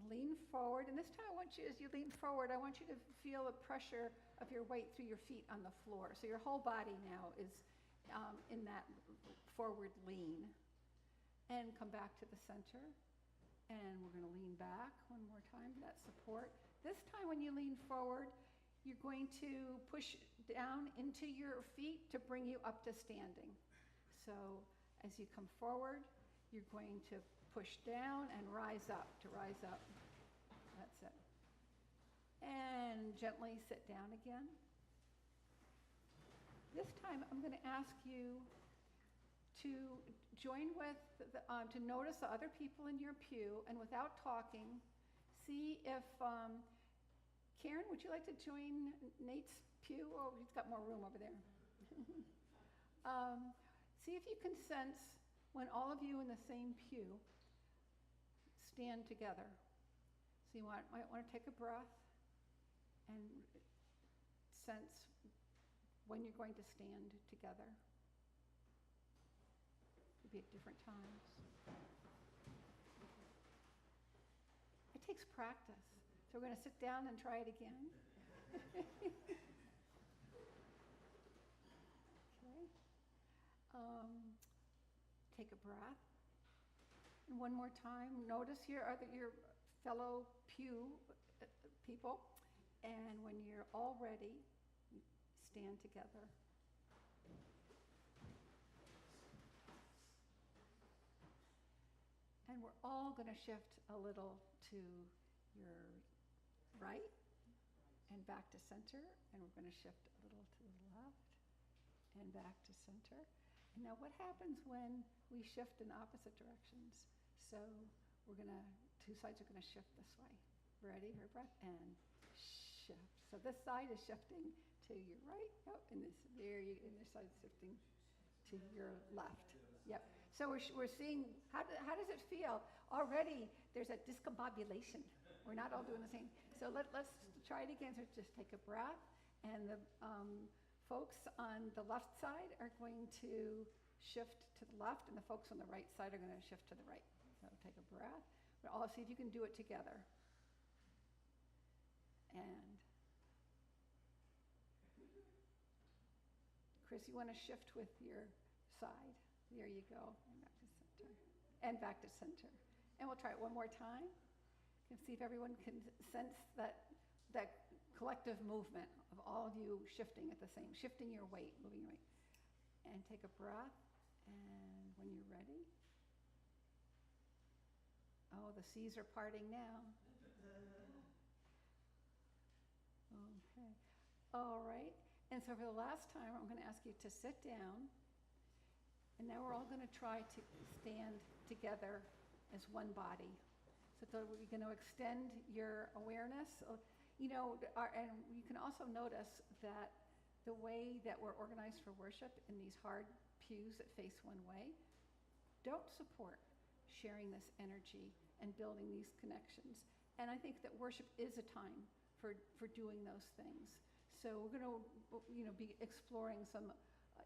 Lean forward, and this time I want you, as you lean forward, I want you to feel the pressure of your weight through your feet on the floor. So your whole body now is in that forward lean. And come back to the center. And we're going to lean back one more time, that support. This time when you lean forward, you're going to push down into your feet to bring you up to standing. So as you come forward, you're going to push down and rise up, to rise up. That's it. And gently sit down again. This time I'm going to ask you to join with, to notice the other people in your pew, and without talking, see if Karen, would you like to join Nate's pew? Oh, he's got more room over there. See if you can sense when all of you in the same pew stand together. So you might want to take a breath and sense when you're going to stand together. Could be at different times. It takes practice. So we're going to sit down and try it again. Okay. Take a breath. And one more time, notice here are your fellow pew people. And when you're all ready, stand together. And we're all going to shift a little to your right and back to center, and we're going to shift a little to the left and back to center. And now what happens when we shift in opposite directions? So we're going to, two sides are going to shift this way. Ready, her breath, and shift. So this side is shifting to your right, oh, and this side is shifting to your left. Yep. So we're seeing, how does it feel? Already there's a discombobulation. We're not all doing the same. So let's try it again. So just take a breath, and the folks on the left side are going to shift to the left, and the folks on the right side are going to shift to the right. So take a breath. But all see if you can do it together. And Chris, you want to shift with your side. There you go. And back to center. And back to center. And we'll try it one more time. And see if everyone can sense that collective movement of all of you shifting at the same, shifting your weight, moving your weight. And take a breath. And when you're ready. Oh, the seas are parting now. Okay. All right. And so for the last time, I'm going to ask you to sit down And now we're all going to try to stand together as one body. So we're going to extend your awareness. You know, and you can also notice that the way that we're organized for worship in these hard pews that face one way don't support sharing this energy and building these connections. And I think that worship is a time for doing those things. So we're going to, you know, be exploring some,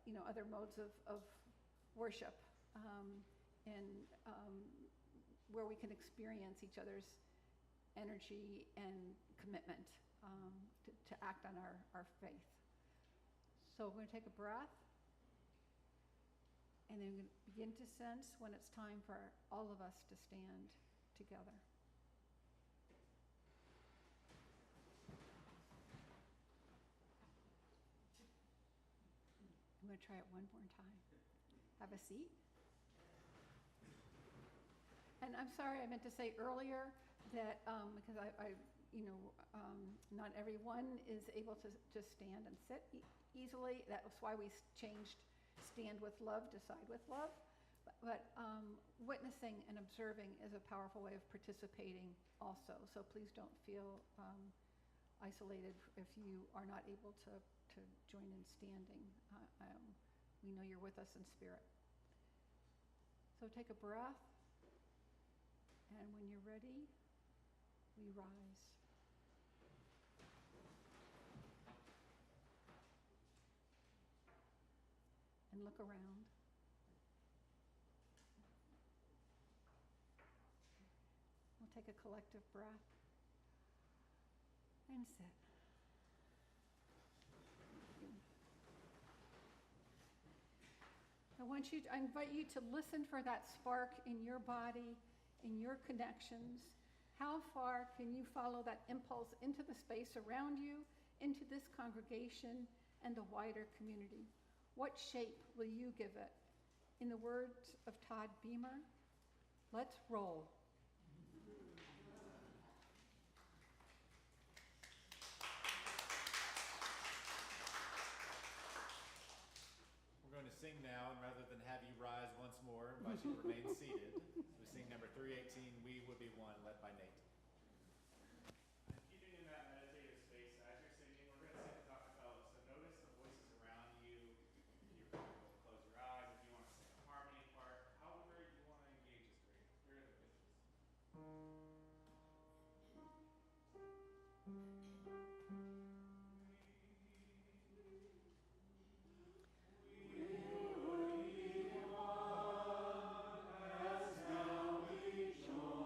you know, other modes of worship, and where we can experience each other's energy and commitment to act on our faith. So we're going to take a breath, and then we're going to begin to sense when it's time for all of us to stand together. I'm going to try it one more time. Have a seat. And I'm sorry, I meant to say earlier that, because I you know, not everyone is able to stand and sit easily. That was why we changed stand with love to side with love. But witnessing and observing is a powerful way of participating also. So please don't feel isolated if you are not able to join in standing. We know you're with us in spirit. So take a breath, and when you're ready, we rise. And look around. We'll take a collective breath and sit. I invite you to listen for that spark in your body, in your connections. How far can you follow that impulse into the space around you, into this congregation, and the wider community? What shape will you give it? In the words of Todd Beamer, let's roll. We're going to sing now, and rather than have you rise once more, invite you to remain seated. We sing number 318, We Would Be One, led by Nate. Keeping in that meditative space, as you're singing, we're going to sing a cappella. So notice the voices around you. If you're comfortable, close your eyes. If you want to sing a harmony part, however you want to engage this great spirit of voices. We would be one as now we join.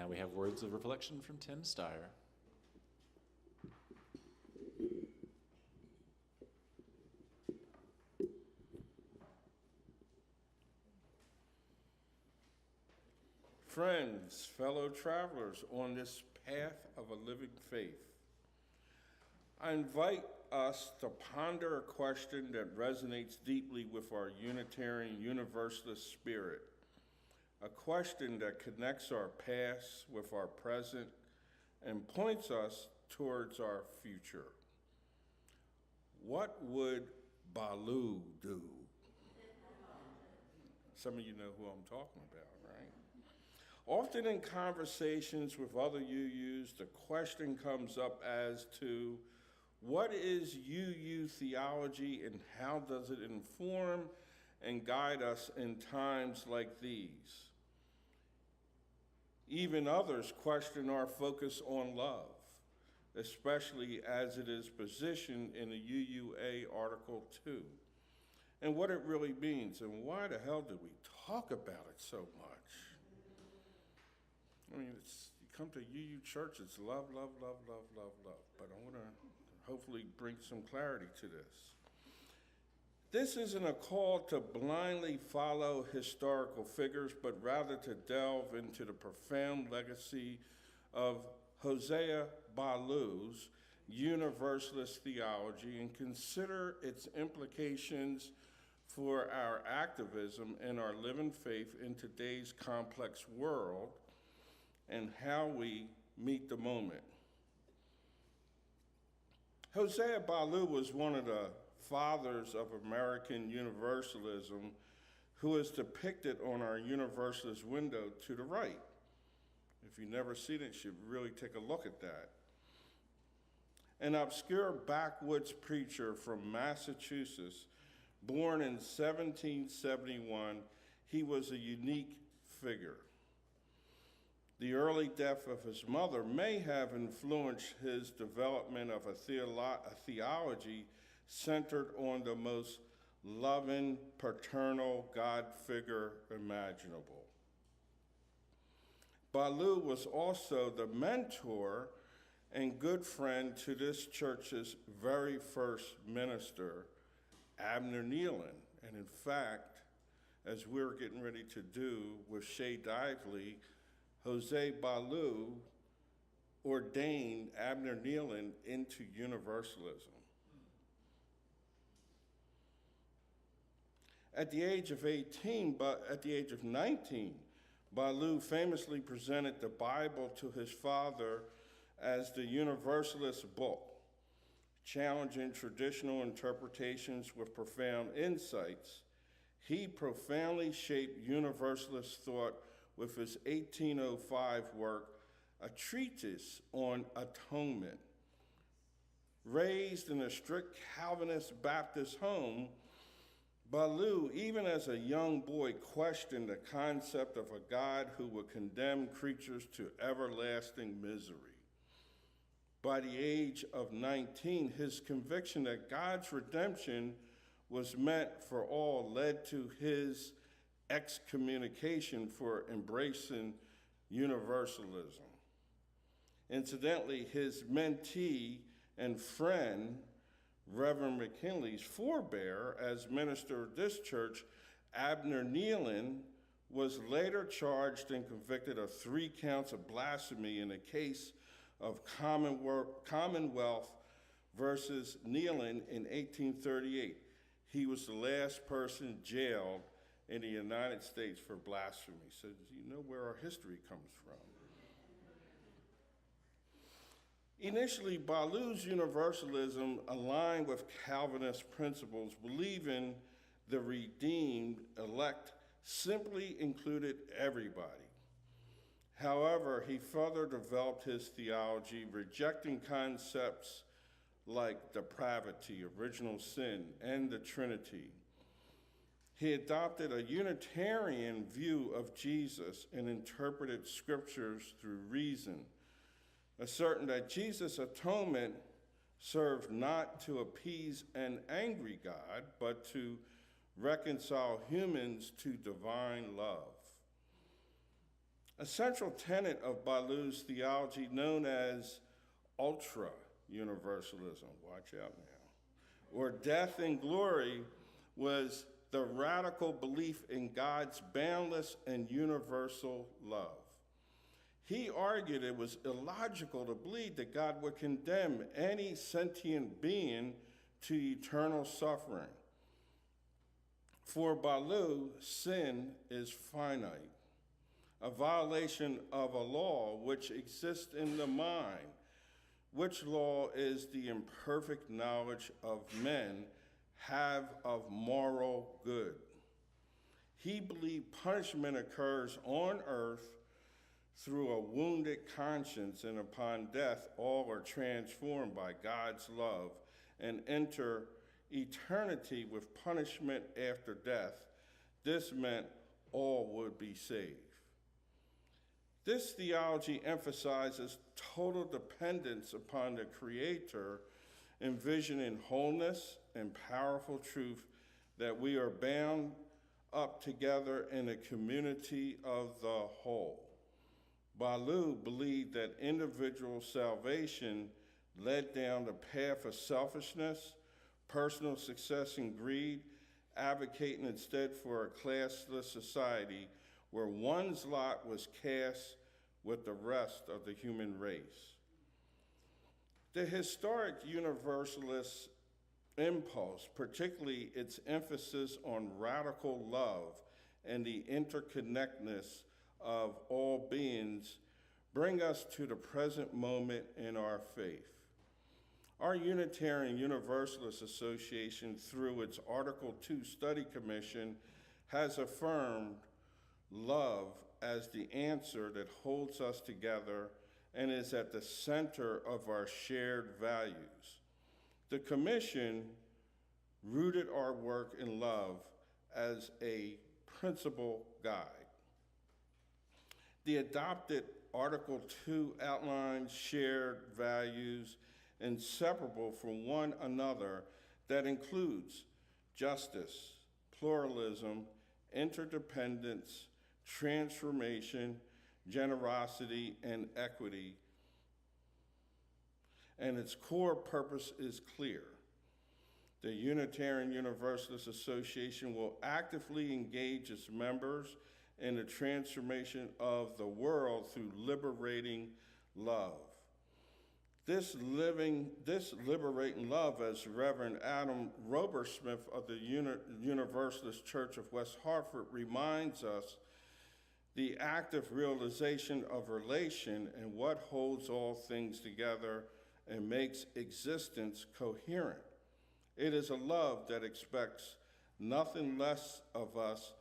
Now we have words of reflection from Tim Steyer. Friends, fellow travelers on this path of a living faith, I invite us to ponder a question that resonates deeply with our Unitarian Universalist spirit, a question that connects our past with our present and points us towards our future. What would Baloo do? Some of you know who I'm talking about, right? Often in conversations with other UUs, the question comes up as to what is UU theology and how does it inform and guide us in times like these? Even others question our focus on love, especially as it is positioned in the UUA Article 2, and what it really means, and why the hell do we talk about it so much? I mean, you come to UU church, it's love, love, love, love, love, love, but I want to hopefully bring some clarity to this. This isn't a call to blindly follow historical figures, but rather to delve into the profound legacy of Hosea Baloo's Universalist theology and consider its implications for our activism and our living faith in today's complex world and how we meet the moment. Hosea Baloo was one of the fathers of American Universalism who is depicted on our Universalist window to the right. If you've never seen it, you should really take a look at that. An obscure backwoods preacher from Massachusetts, born in 1771, he was a unique figure. The early death of his mother may have influenced his development of a theology centered on the most loving, paternal God figure imaginable. Baloo was also the mentor and good friend to this church's very first minister, Abner Nealon. And in fact, as we're getting ready to do with Shay Dively, Jose Baloo ordained Abner Nealon into Universalism. At the age of 19, Baloo famously presented the Bible to his father as the Universalist book, challenging traditional interpretations with profound insights. He profoundly shaped Universalist thought with his 1805 work, A Treatise on Atonement. Raised in a strict Calvinist Baptist home, Baloo, even as a young boy, questioned the concept of a God who would condemn creatures to everlasting misery. By the age of 19, his conviction that God's redemption was meant for all led to his excommunication for embracing Universalism. Incidentally, his mentee and friend, Reverend McKinley's forebear as minister of this church, Abner Nealon, was later charged and convicted of 3 counts of blasphemy in a case of Commonwealth versus Nealon in 1838. He was the last person jailed in the United States for blasphemy. So you know where our history comes from. Initially, Baloo's Universalism aligned with Calvinist principles, believing the redeemed elect simply included everybody. However, he further developed his theology, rejecting concepts like depravity, original sin, and the Trinity. He adopted a Unitarian view of Jesus and interpreted scriptures through reason, asserting that Jesus' atonement served not to appease an angry God, but to reconcile humans to divine love. A central tenet of Ballou's theology, known as ultra-universalism, watch out now, or death and glory, was the radical belief in God's boundless and universal love. He argued it was illogical to believe that God would condemn any sentient being to eternal suffering. For Ballou, sin is finite, a violation of a law which exists in the mind, which law is the imperfect knowledge of men have of moral good. He believed punishment occurs on earth through a wounded conscience, and upon death, all are transformed by God's love and enter eternity with punishment after death. This meant all would be saved. This theology emphasizes total dependence upon the Creator, envisioning wholeness and powerful truth that we are bound up together in a community of the whole. Ballou believed that individual salvation led down the path of selfishness, personal success, and greed, advocating instead for a classless society where one's lot was cast with the rest of the human race. The historic universalist impulse, particularly its emphasis on radical love and the interconnectedness of all beings, bring us to the present moment in our faith. Our Unitarian Universalist Association, through its Article 2 Study Commission, has affirmed love as the answer that holds us together and is at the center of our shared values. The Commission rooted our work in love as a principal guide. The adopted Article 2 outlines shared values inseparable from one another that includes justice, pluralism, interdependence, transformation, generosity, and equity. And its core purpose is clear. The Unitarian Universalist Association will actively engage its members in the transformation of the world through liberating love. This liberating love, as Reverend Adam Robersmith of the Universalist Church of West Hartford reminds us, the active realization of relation and what holds all things together and makes existence coherent. It is a love that expects nothing less of us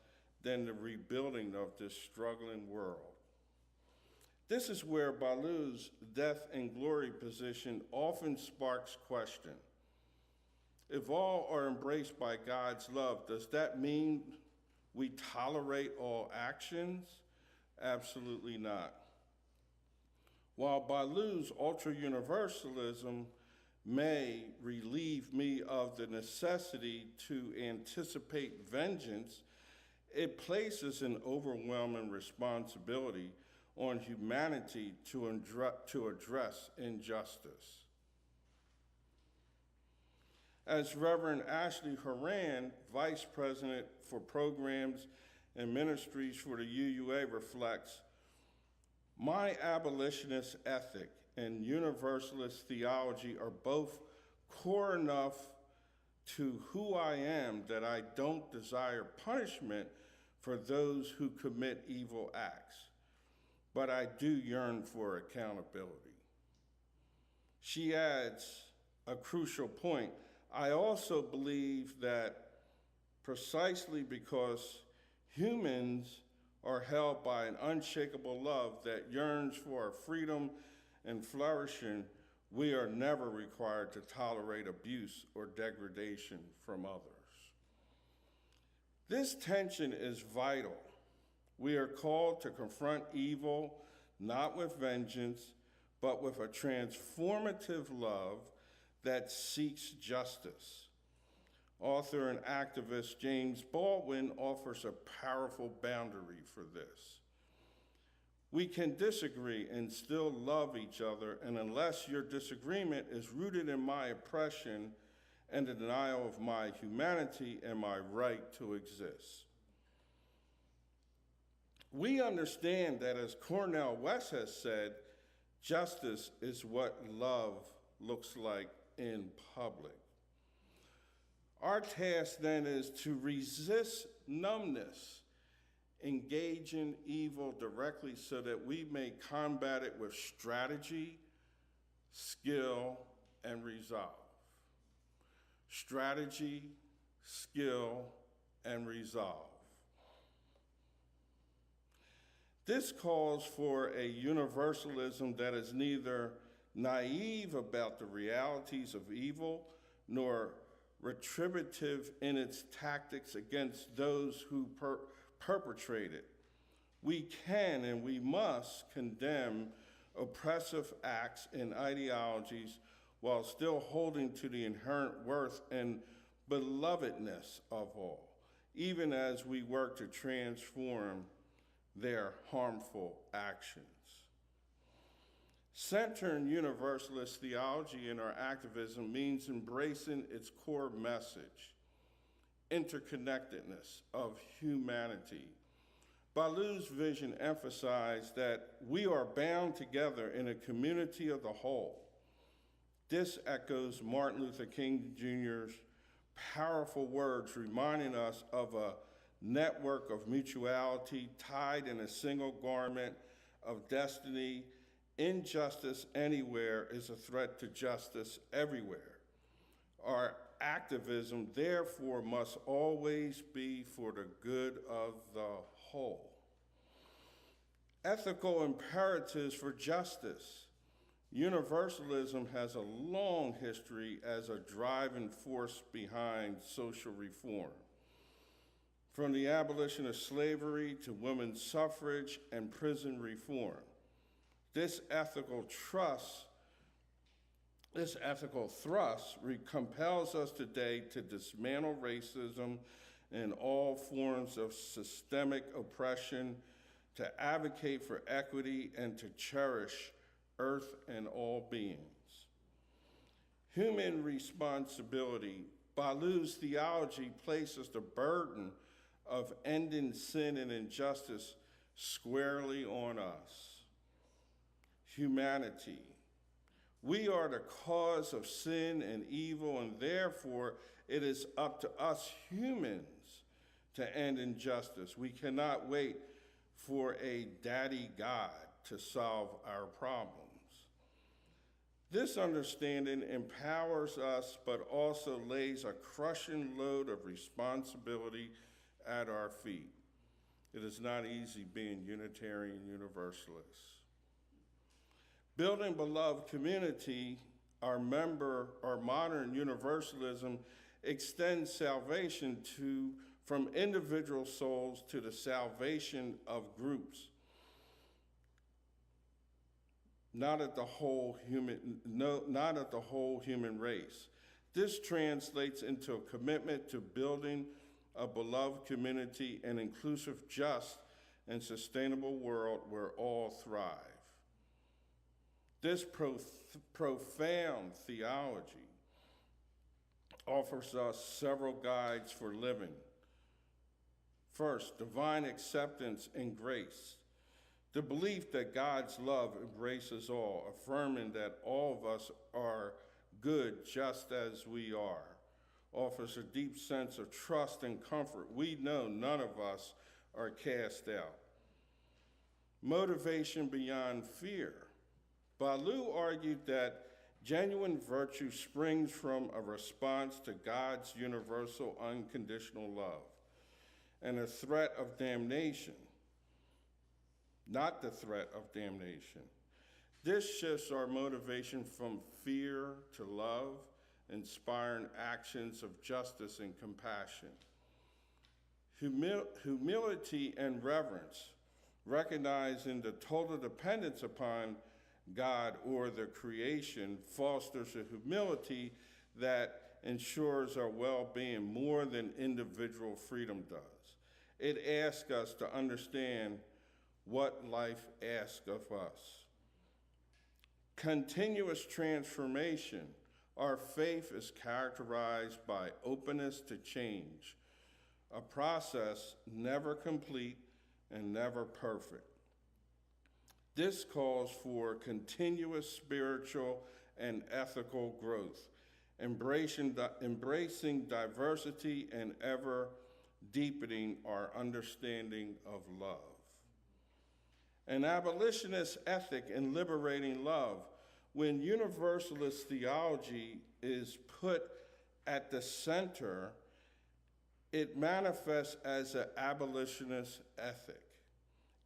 than the rebuilding of this struggling world. This is where Ballou's death and glory position often sparks question. If all are embraced by God's love, does that mean we tolerate all actions? Absolutely not. While Ballou's ultra-universalism may relieve me of the necessity to anticipate vengeance, it places an overwhelming responsibility on humanity to address injustice. As Reverend Ashley Horan, Vice President for Programs and Ministries for the UUA, reflects, my abolitionist ethic and universalist theology are both core enough to who I am that I don't desire punishment for those who commit evil acts, but I do yearn for accountability. She adds a crucial point. I also believe that precisely because humans are held by an unshakable love that yearns for our freedom and flourishing, we are never required to tolerate abuse or degradation from others. This tension is vital. We are called to confront evil, not with vengeance, but with a transformative love that seeks justice. Author and activist James Baldwin offers a powerful boundary for this. We can disagree and still love each other, and unless your disagreement is rooted in my oppression and the denial of my humanity and my right to exist. We understand that, as Cornel West has said, justice is what love looks like in public. Our task then is to resist numbness, engage in evil directly so that we may combat it with strategy, skill, and resolve. Strategy, skill, and resolve. This calls for a universalism that is neither naive about the realities of evil nor retributive in its tactics against those who perpetrate it. We can and we must condemn oppressive acts and ideologies while still holding to the inherent worth and belovedness of all, even as we work to transform their harmful actions. Centering Universalist theology in our activism means embracing its core message, interconnectedness of humanity. Ballou's vision emphasized that we are bound together in a community of the whole. This echoes Martin Luther King Jr.'s powerful words reminding us of a network of mutuality tied in a single garment of destiny. Injustice anywhere is a threat to justice everywhere. Our activism, therefore, must always be for the good of the whole. Ethical imperatives for justice. Universalism has a long history as a driving force behind social reform. From the abolition of slavery to women's suffrage and prison reform. This ethical thrust compels us today to dismantle racism and all forms of systemic oppression, to advocate for equity, and to cherish Earth and all beings. Human responsibility. Ballou's theology places the burden of ending sin and injustice squarely on us. Humanity. We are the cause of sin and evil, and therefore it is up to us humans to end injustice. We cannot wait for a daddy God to solve our problems. This understanding empowers us, but also lays a crushing load of responsibility at our feet. It is not easy being Unitarian Universalists. Building beloved community, our modern universalism extends salvation from individual souls to the salvation of groups, not at the whole human race. This translates into a commitment to building a beloved community, an inclusive, just, and sustainable world where all thrive. This profound theology offers us several guides for living. First, divine acceptance and grace. The belief that God's love embraces all, affirming that all of us are good just as we are, offers a deep sense of trust and comfort. We know none of us are cast out. Motivation beyond fear. Ballou argued that genuine virtue springs from a response to God's universal unconditional love and a threat of damnation, not the threat of damnation. This shifts our motivation from fear to love, inspiring actions of justice and compassion. Humility and reverence, recognizing the total dependence upon God or the creation, fosters a humility that ensures our well-being more than individual freedom does. It asks us to understand what life asks of us. Continuous transformation. Our faith is characterized by openness to change, a process never complete and never perfect. This calls for continuous spiritual and ethical growth, embracing diversity and ever deepening our understanding of love. An abolitionist ethic in liberating love. When universalist theology is put at the center, it manifests as an abolitionist ethic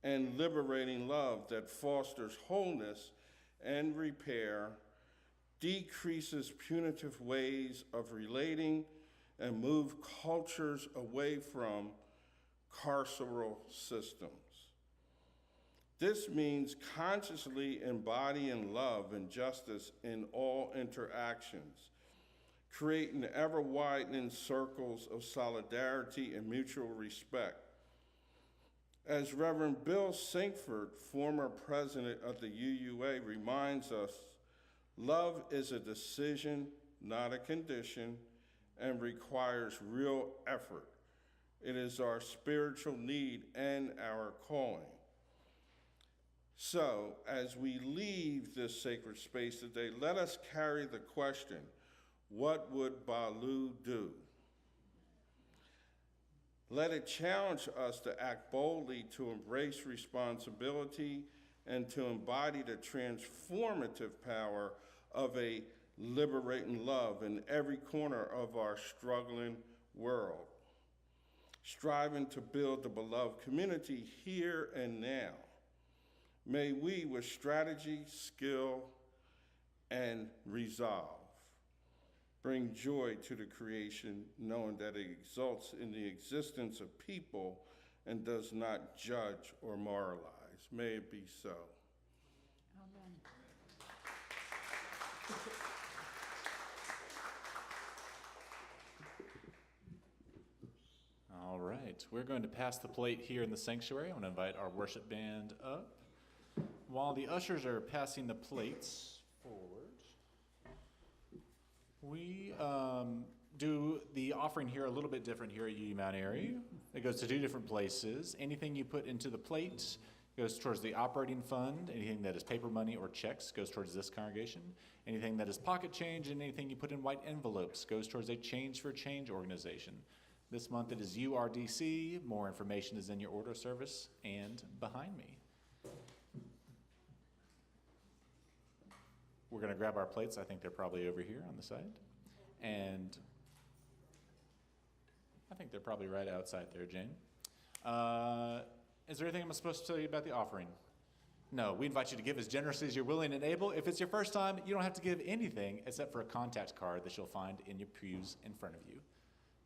and liberating love that fosters wholeness and repair, decreases punitive ways of relating, and move cultures away from carceral systems. This means consciously embodying love and justice in all interactions, creating ever-widening circles of solidarity and mutual respect. As Reverend Bill Sinkford, former president of the UUA, reminds us, love is a decision, not a condition, and requires real effort. It is our spiritual need and our calling. So, as we leave this sacred space today, let us carry the question, what would Baloo do? Let it challenge us to act boldly, to embrace responsibility, and to embody the transformative power of a liberating love in every corner of our struggling world, striving to build the beloved community here and now. May we, with strategy, skill, and resolve, bring joy to the creation, knowing that it exalts in the existence of people and does not judge or moralize. May it be so. Amen. All right, we're going to pass the plate here in the sanctuary. I want to invite our worship band up. While the ushers are passing the plates forward, we do the offering here a little bit different here at UU Mount Airy. It goes to 2 different places. Anything you put into the plate goes towards the operating fund. Anything that is paper money or checks goes towards this congregation. Anything that is pocket change and anything you put in white envelopes goes towards a Change for Change organization. This month it is URDC. More information is in your order service and behind me. We're going to grab our plates. I think they're probably over here on the side. And I think they're probably right outside there, Jane. Is there anything I'm supposed to tell you about the offering? No, we invite you to give as generously as you're willing and able. If it's your first time, you don't have to give anything except for a contact card that you'll find in your pews in front of you.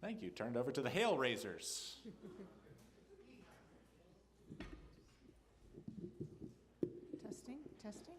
Thank you. Turn it over to the hail raisers. Testing, testing.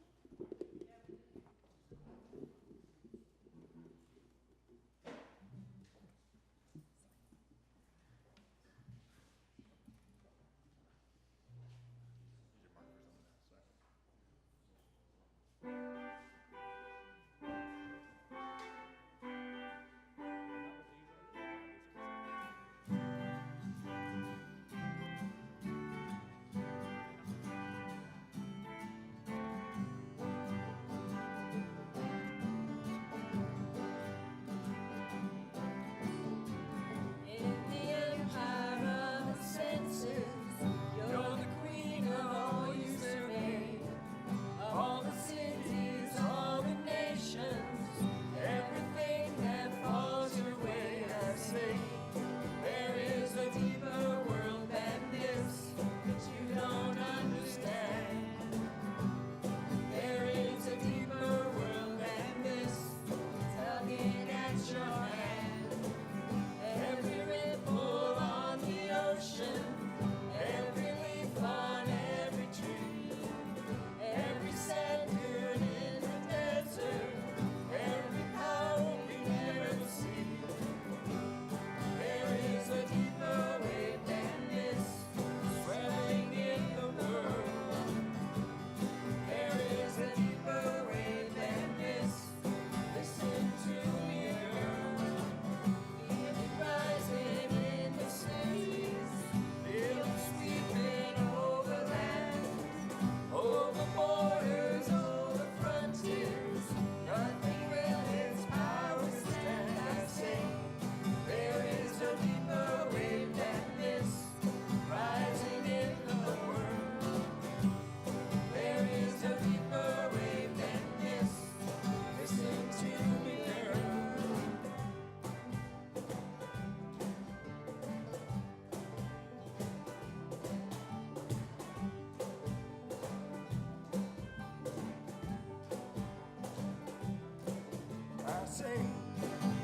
sing.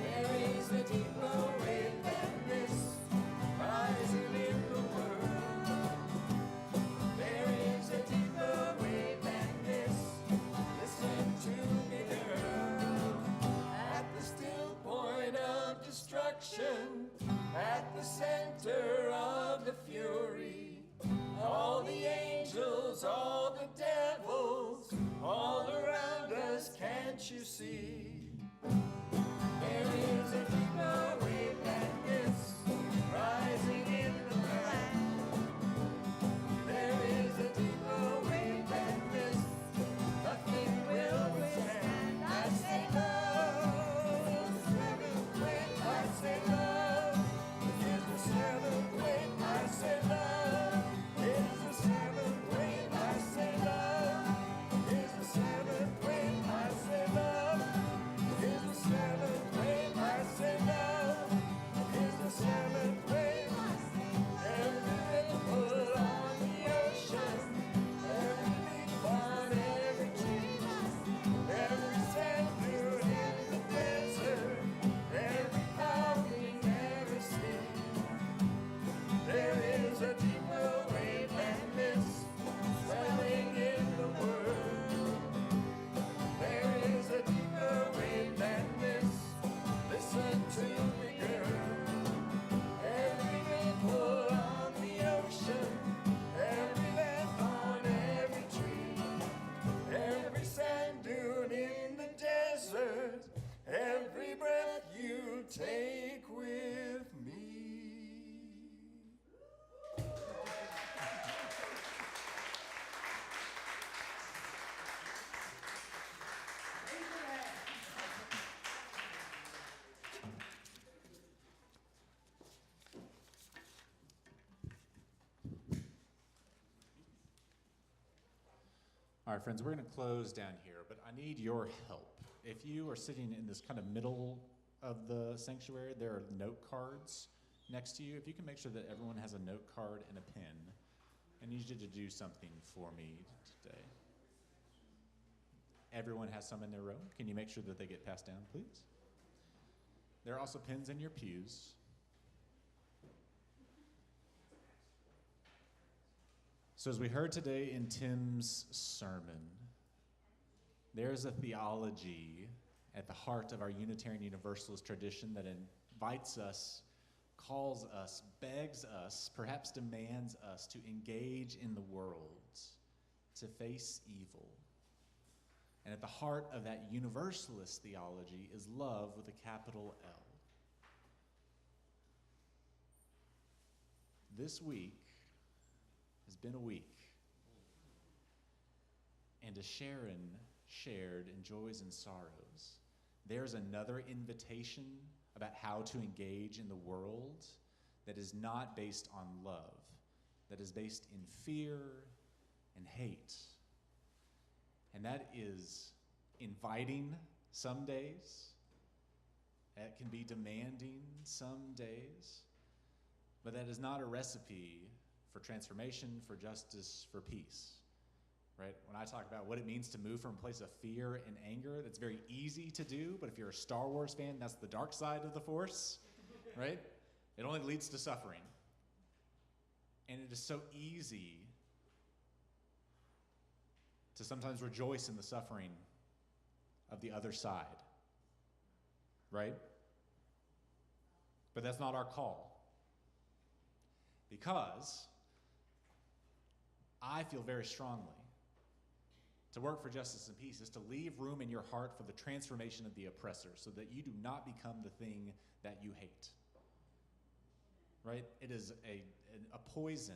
There is a deeper way than this, rising in the world. There is a deeper way than this. Listen to me, girl. At the still point of destruction, at the center of the fury, all the angels, all the devils, all around us, can't you see? There is a deeper way than this, rising in the land. There is a deeper way than this, nothing will withstand. I say love, seventh way, I say love, is the seventh way, I say love, is the seventh way, I say love, is the seventh way, I say love, is the seventh way, I say love, is the seventh way, I say love. Every ripple on the ocean, every leaf on every tree, every sand dune in the desert, every fountain, every sea. There is a deeper way than this, swelling in the world. There is a deeper way than this, listen to me, girl. Every ripple on the ocean, every leaf on every tree, every sand dune in the desert, every breath you take with me. All right, friends, we're going to close down here, but I need your help. If you are sitting in this kind of middle of the sanctuary, there are note cards next to you. If you can make sure that everyone has a note card and a pen, I need you to do something for me today. Everyone has some in their row. Can you make sure that they get passed down, please? There are also pens in your pews. So as we heard today in Tim's sermon, there's a theology at the heart of our Unitarian Universalist tradition that invites us, calls us, begs us, perhaps demands us to engage in the world, to face evil. And at the heart of that Universalist theology is love with a capital L. This week has been a week. And as Sharon shared in joys and sorrows, there's another invitation about how to engage in the world that is not based on love, that is based in fear and hate. And that is inviting some days. That can be demanding some days. But that is not a recipe for transformation, for justice, for peace. Right? When I talk about what it means to move from a place of fear and anger, that's very easy to do, but if you're a Star Wars fan, that's the dark side of the Force, right? It only leads to suffering. And it is so easy to sometimes rejoice in the suffering of the other side, right? But that's not our call. Because I feel very strongly to work for justice and peace is to leave room in your heart for the transformation of the oppressor so that you do not become the thing that you hate. Right? It is a poison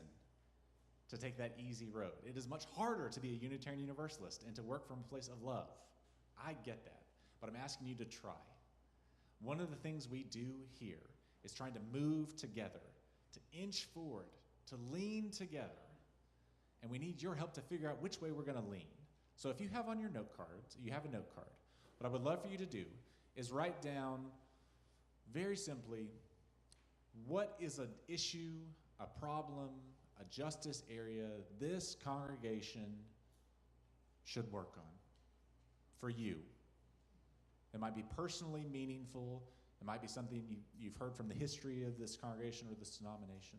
to take that easy road. It is much harder to be a Unitarian Universalist and to work from a place of love. I get that, but I'm asking you to try. One of the things we do here is trying to move together, to inch forward, to lean together. And we need your help to figure out which way we're going to lean. So if you have on your note cards, you have a note card. What I would love for you to do is write down very simply, what is an issue, a problem, a justice area this congregation should work on for you? It might be personally meaningful. It might be something you've heard from the history of this congregation or this denomination.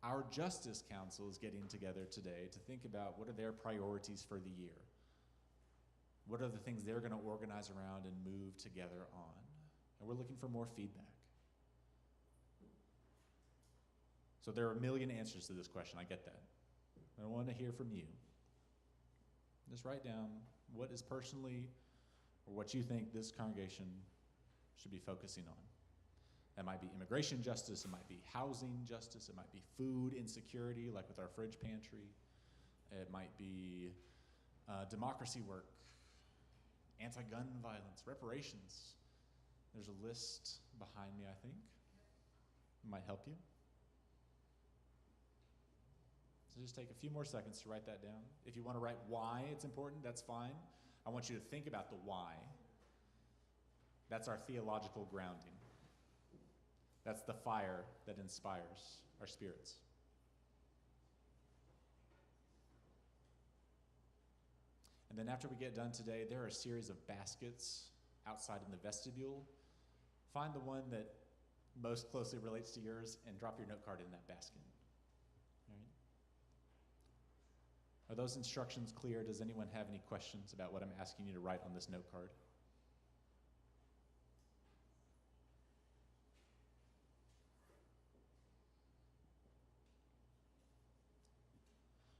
Our Justice Council is getting together today to think about what are their priorities for the year. What are the things they're going to organize around and move together on? And we're looking for more feedback. So there are a million answers to this question, I get that. I want to hear from you. Just write down what is personally, or what you think this congregation should be focusing on. It might be immigration justice, it might be housing justice, it might be food insecurity, like with our fridge pantry. It might be democracy work, anti-gun violence, reparations. There's a list behind me, I think. It might help you. So just take a few more seconds to write that down. If you want to write why it's important, that's fine. I want you to think about the why. That's our theological grounding. That's the fire that inspires our spirits. And then after we get done today, there are a series of baskets outside in the vestibule. Find the one that most closely relates to yours and drop your note card in that basket. All right? Are those instructions clear? Does anyone have any questions about what I'm asking you to write on this note card?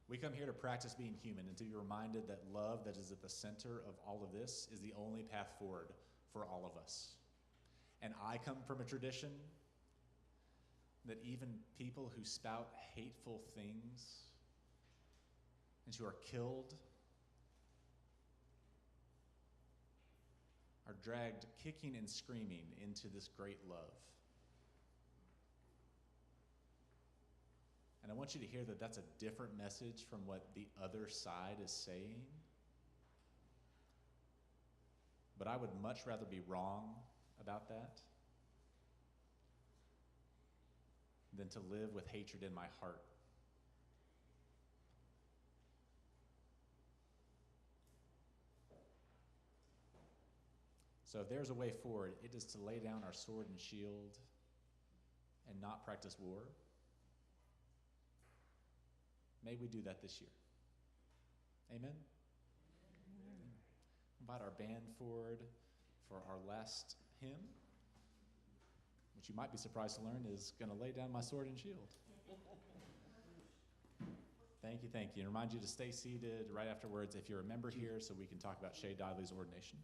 We come here to practice being human and to be reminded that love that is at the center of all of this is the only path forward for all of us. And I come from a tradition that even people who spout hateful things and who are killed are dragged kicking and screaming into this great love. And I want you to hear that that's a different message from what the other side is saying. But I would much rather be wrong about that than to live with hatred in my heart. So if there's a way forward, it is to lay down our sword and shield and not practice war. May we do that this year. Amen? Invite our band forward for our last hymn, which you might be surprised to learn is going to lay down my sword and shield. Thank you, thank you. And remind you to stay seated right afterwards if you're a member here so we can talk about Shay Diley's ordination.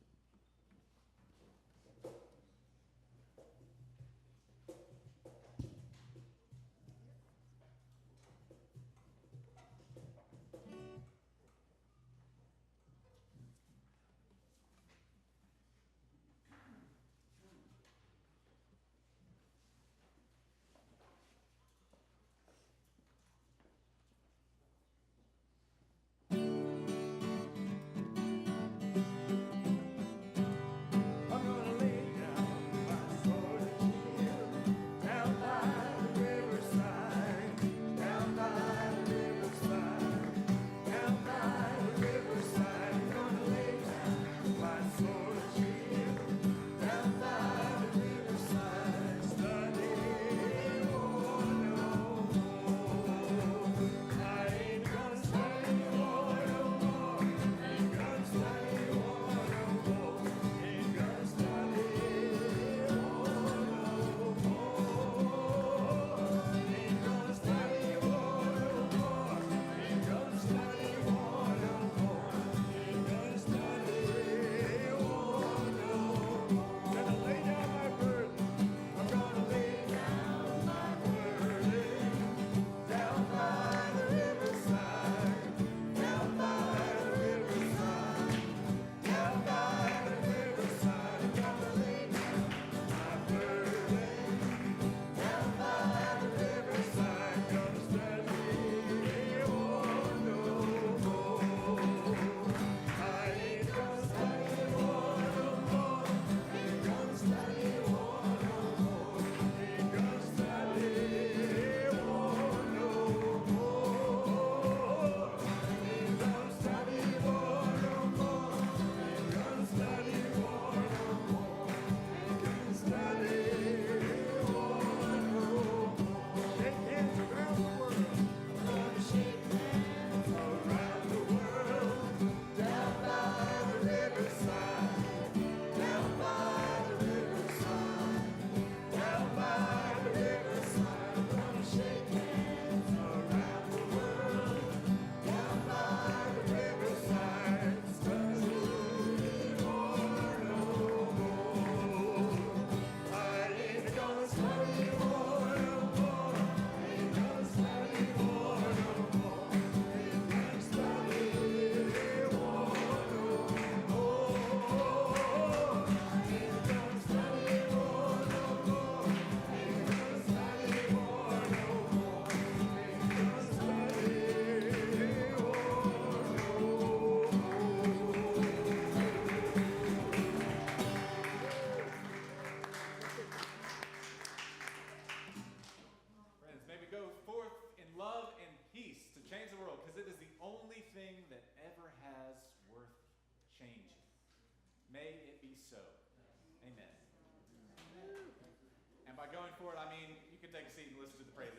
for it, I mean, you can take a seat and listen to the folks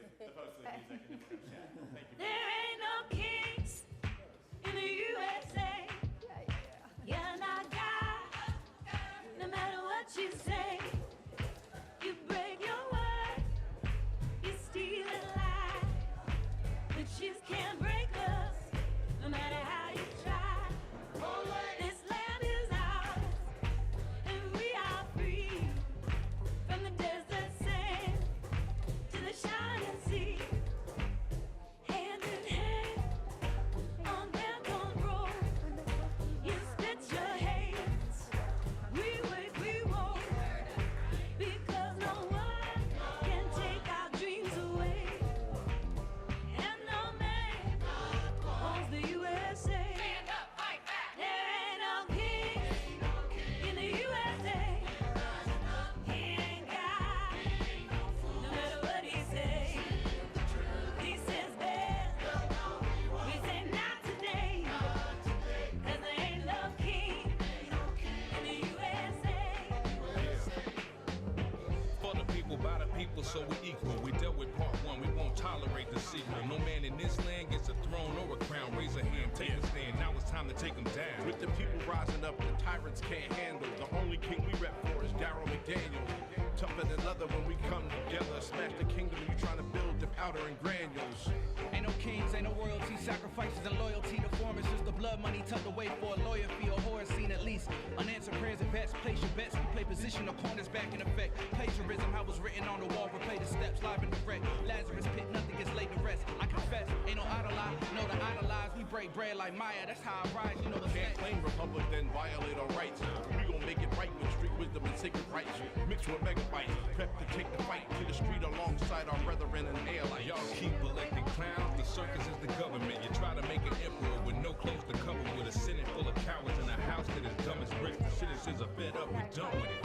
with the music, and then we're gonna chat. Thank you. There ain't no kings in the USA. You're not God, no matter what you say. You break your word, you steal and lie, but you can't break us, no matter how you try. This land is ours, and we are free, from the desert sand to the shining sea. Hand in hand, on Belton Road, you split your hands, we wait, we won't, because no one can take our dreams away, and no man owns the USA. Stand up, fight back. There ain't no king in the USA. He ain't God, no matter what he say. He says best, we say not today, 'cause there ain't no king in the USA. For the people, by the people, so we equal. We dealt with part one, we won't tolerate the sequel. No man in this land gets a throne or a crown. Raise a hand, take a stand. Now it's time to take them down. With the people rising up, the tyrants can't handle. The only king we rep for is Darryl McDaniel. Tougher than leather when we come together. Smash the kingdom you trying to build the powder and granules. Ain't no kings, ain't no royalty, sacrifices and loyalty to form. It's just the blood money tucked away for a lawyer fee or horror scene at least. Unanswered prayers and bets, place your bets. We play position, the corners back in effect. Plagiarism, how was written on the wall, replay the steps, live in the direct. Lazarus pit, nothing gets laid to rest. I confess, ain't no idolize, no to idolize. We break bread like Maya, that's how I rise, you know the Can't claim republic, then violate our rights. We gon' make it right with street wisdom and sacred rights. Mixed with megabytes, prep to take the fight to the street alongside our brethren and allies. Y'all keep electing clowns, the circus is the government. You try to make an emperor with no clothes to cover, with a senate full of cowards and a house that is dumb as bricks. The citizens are fed up, we're done with it.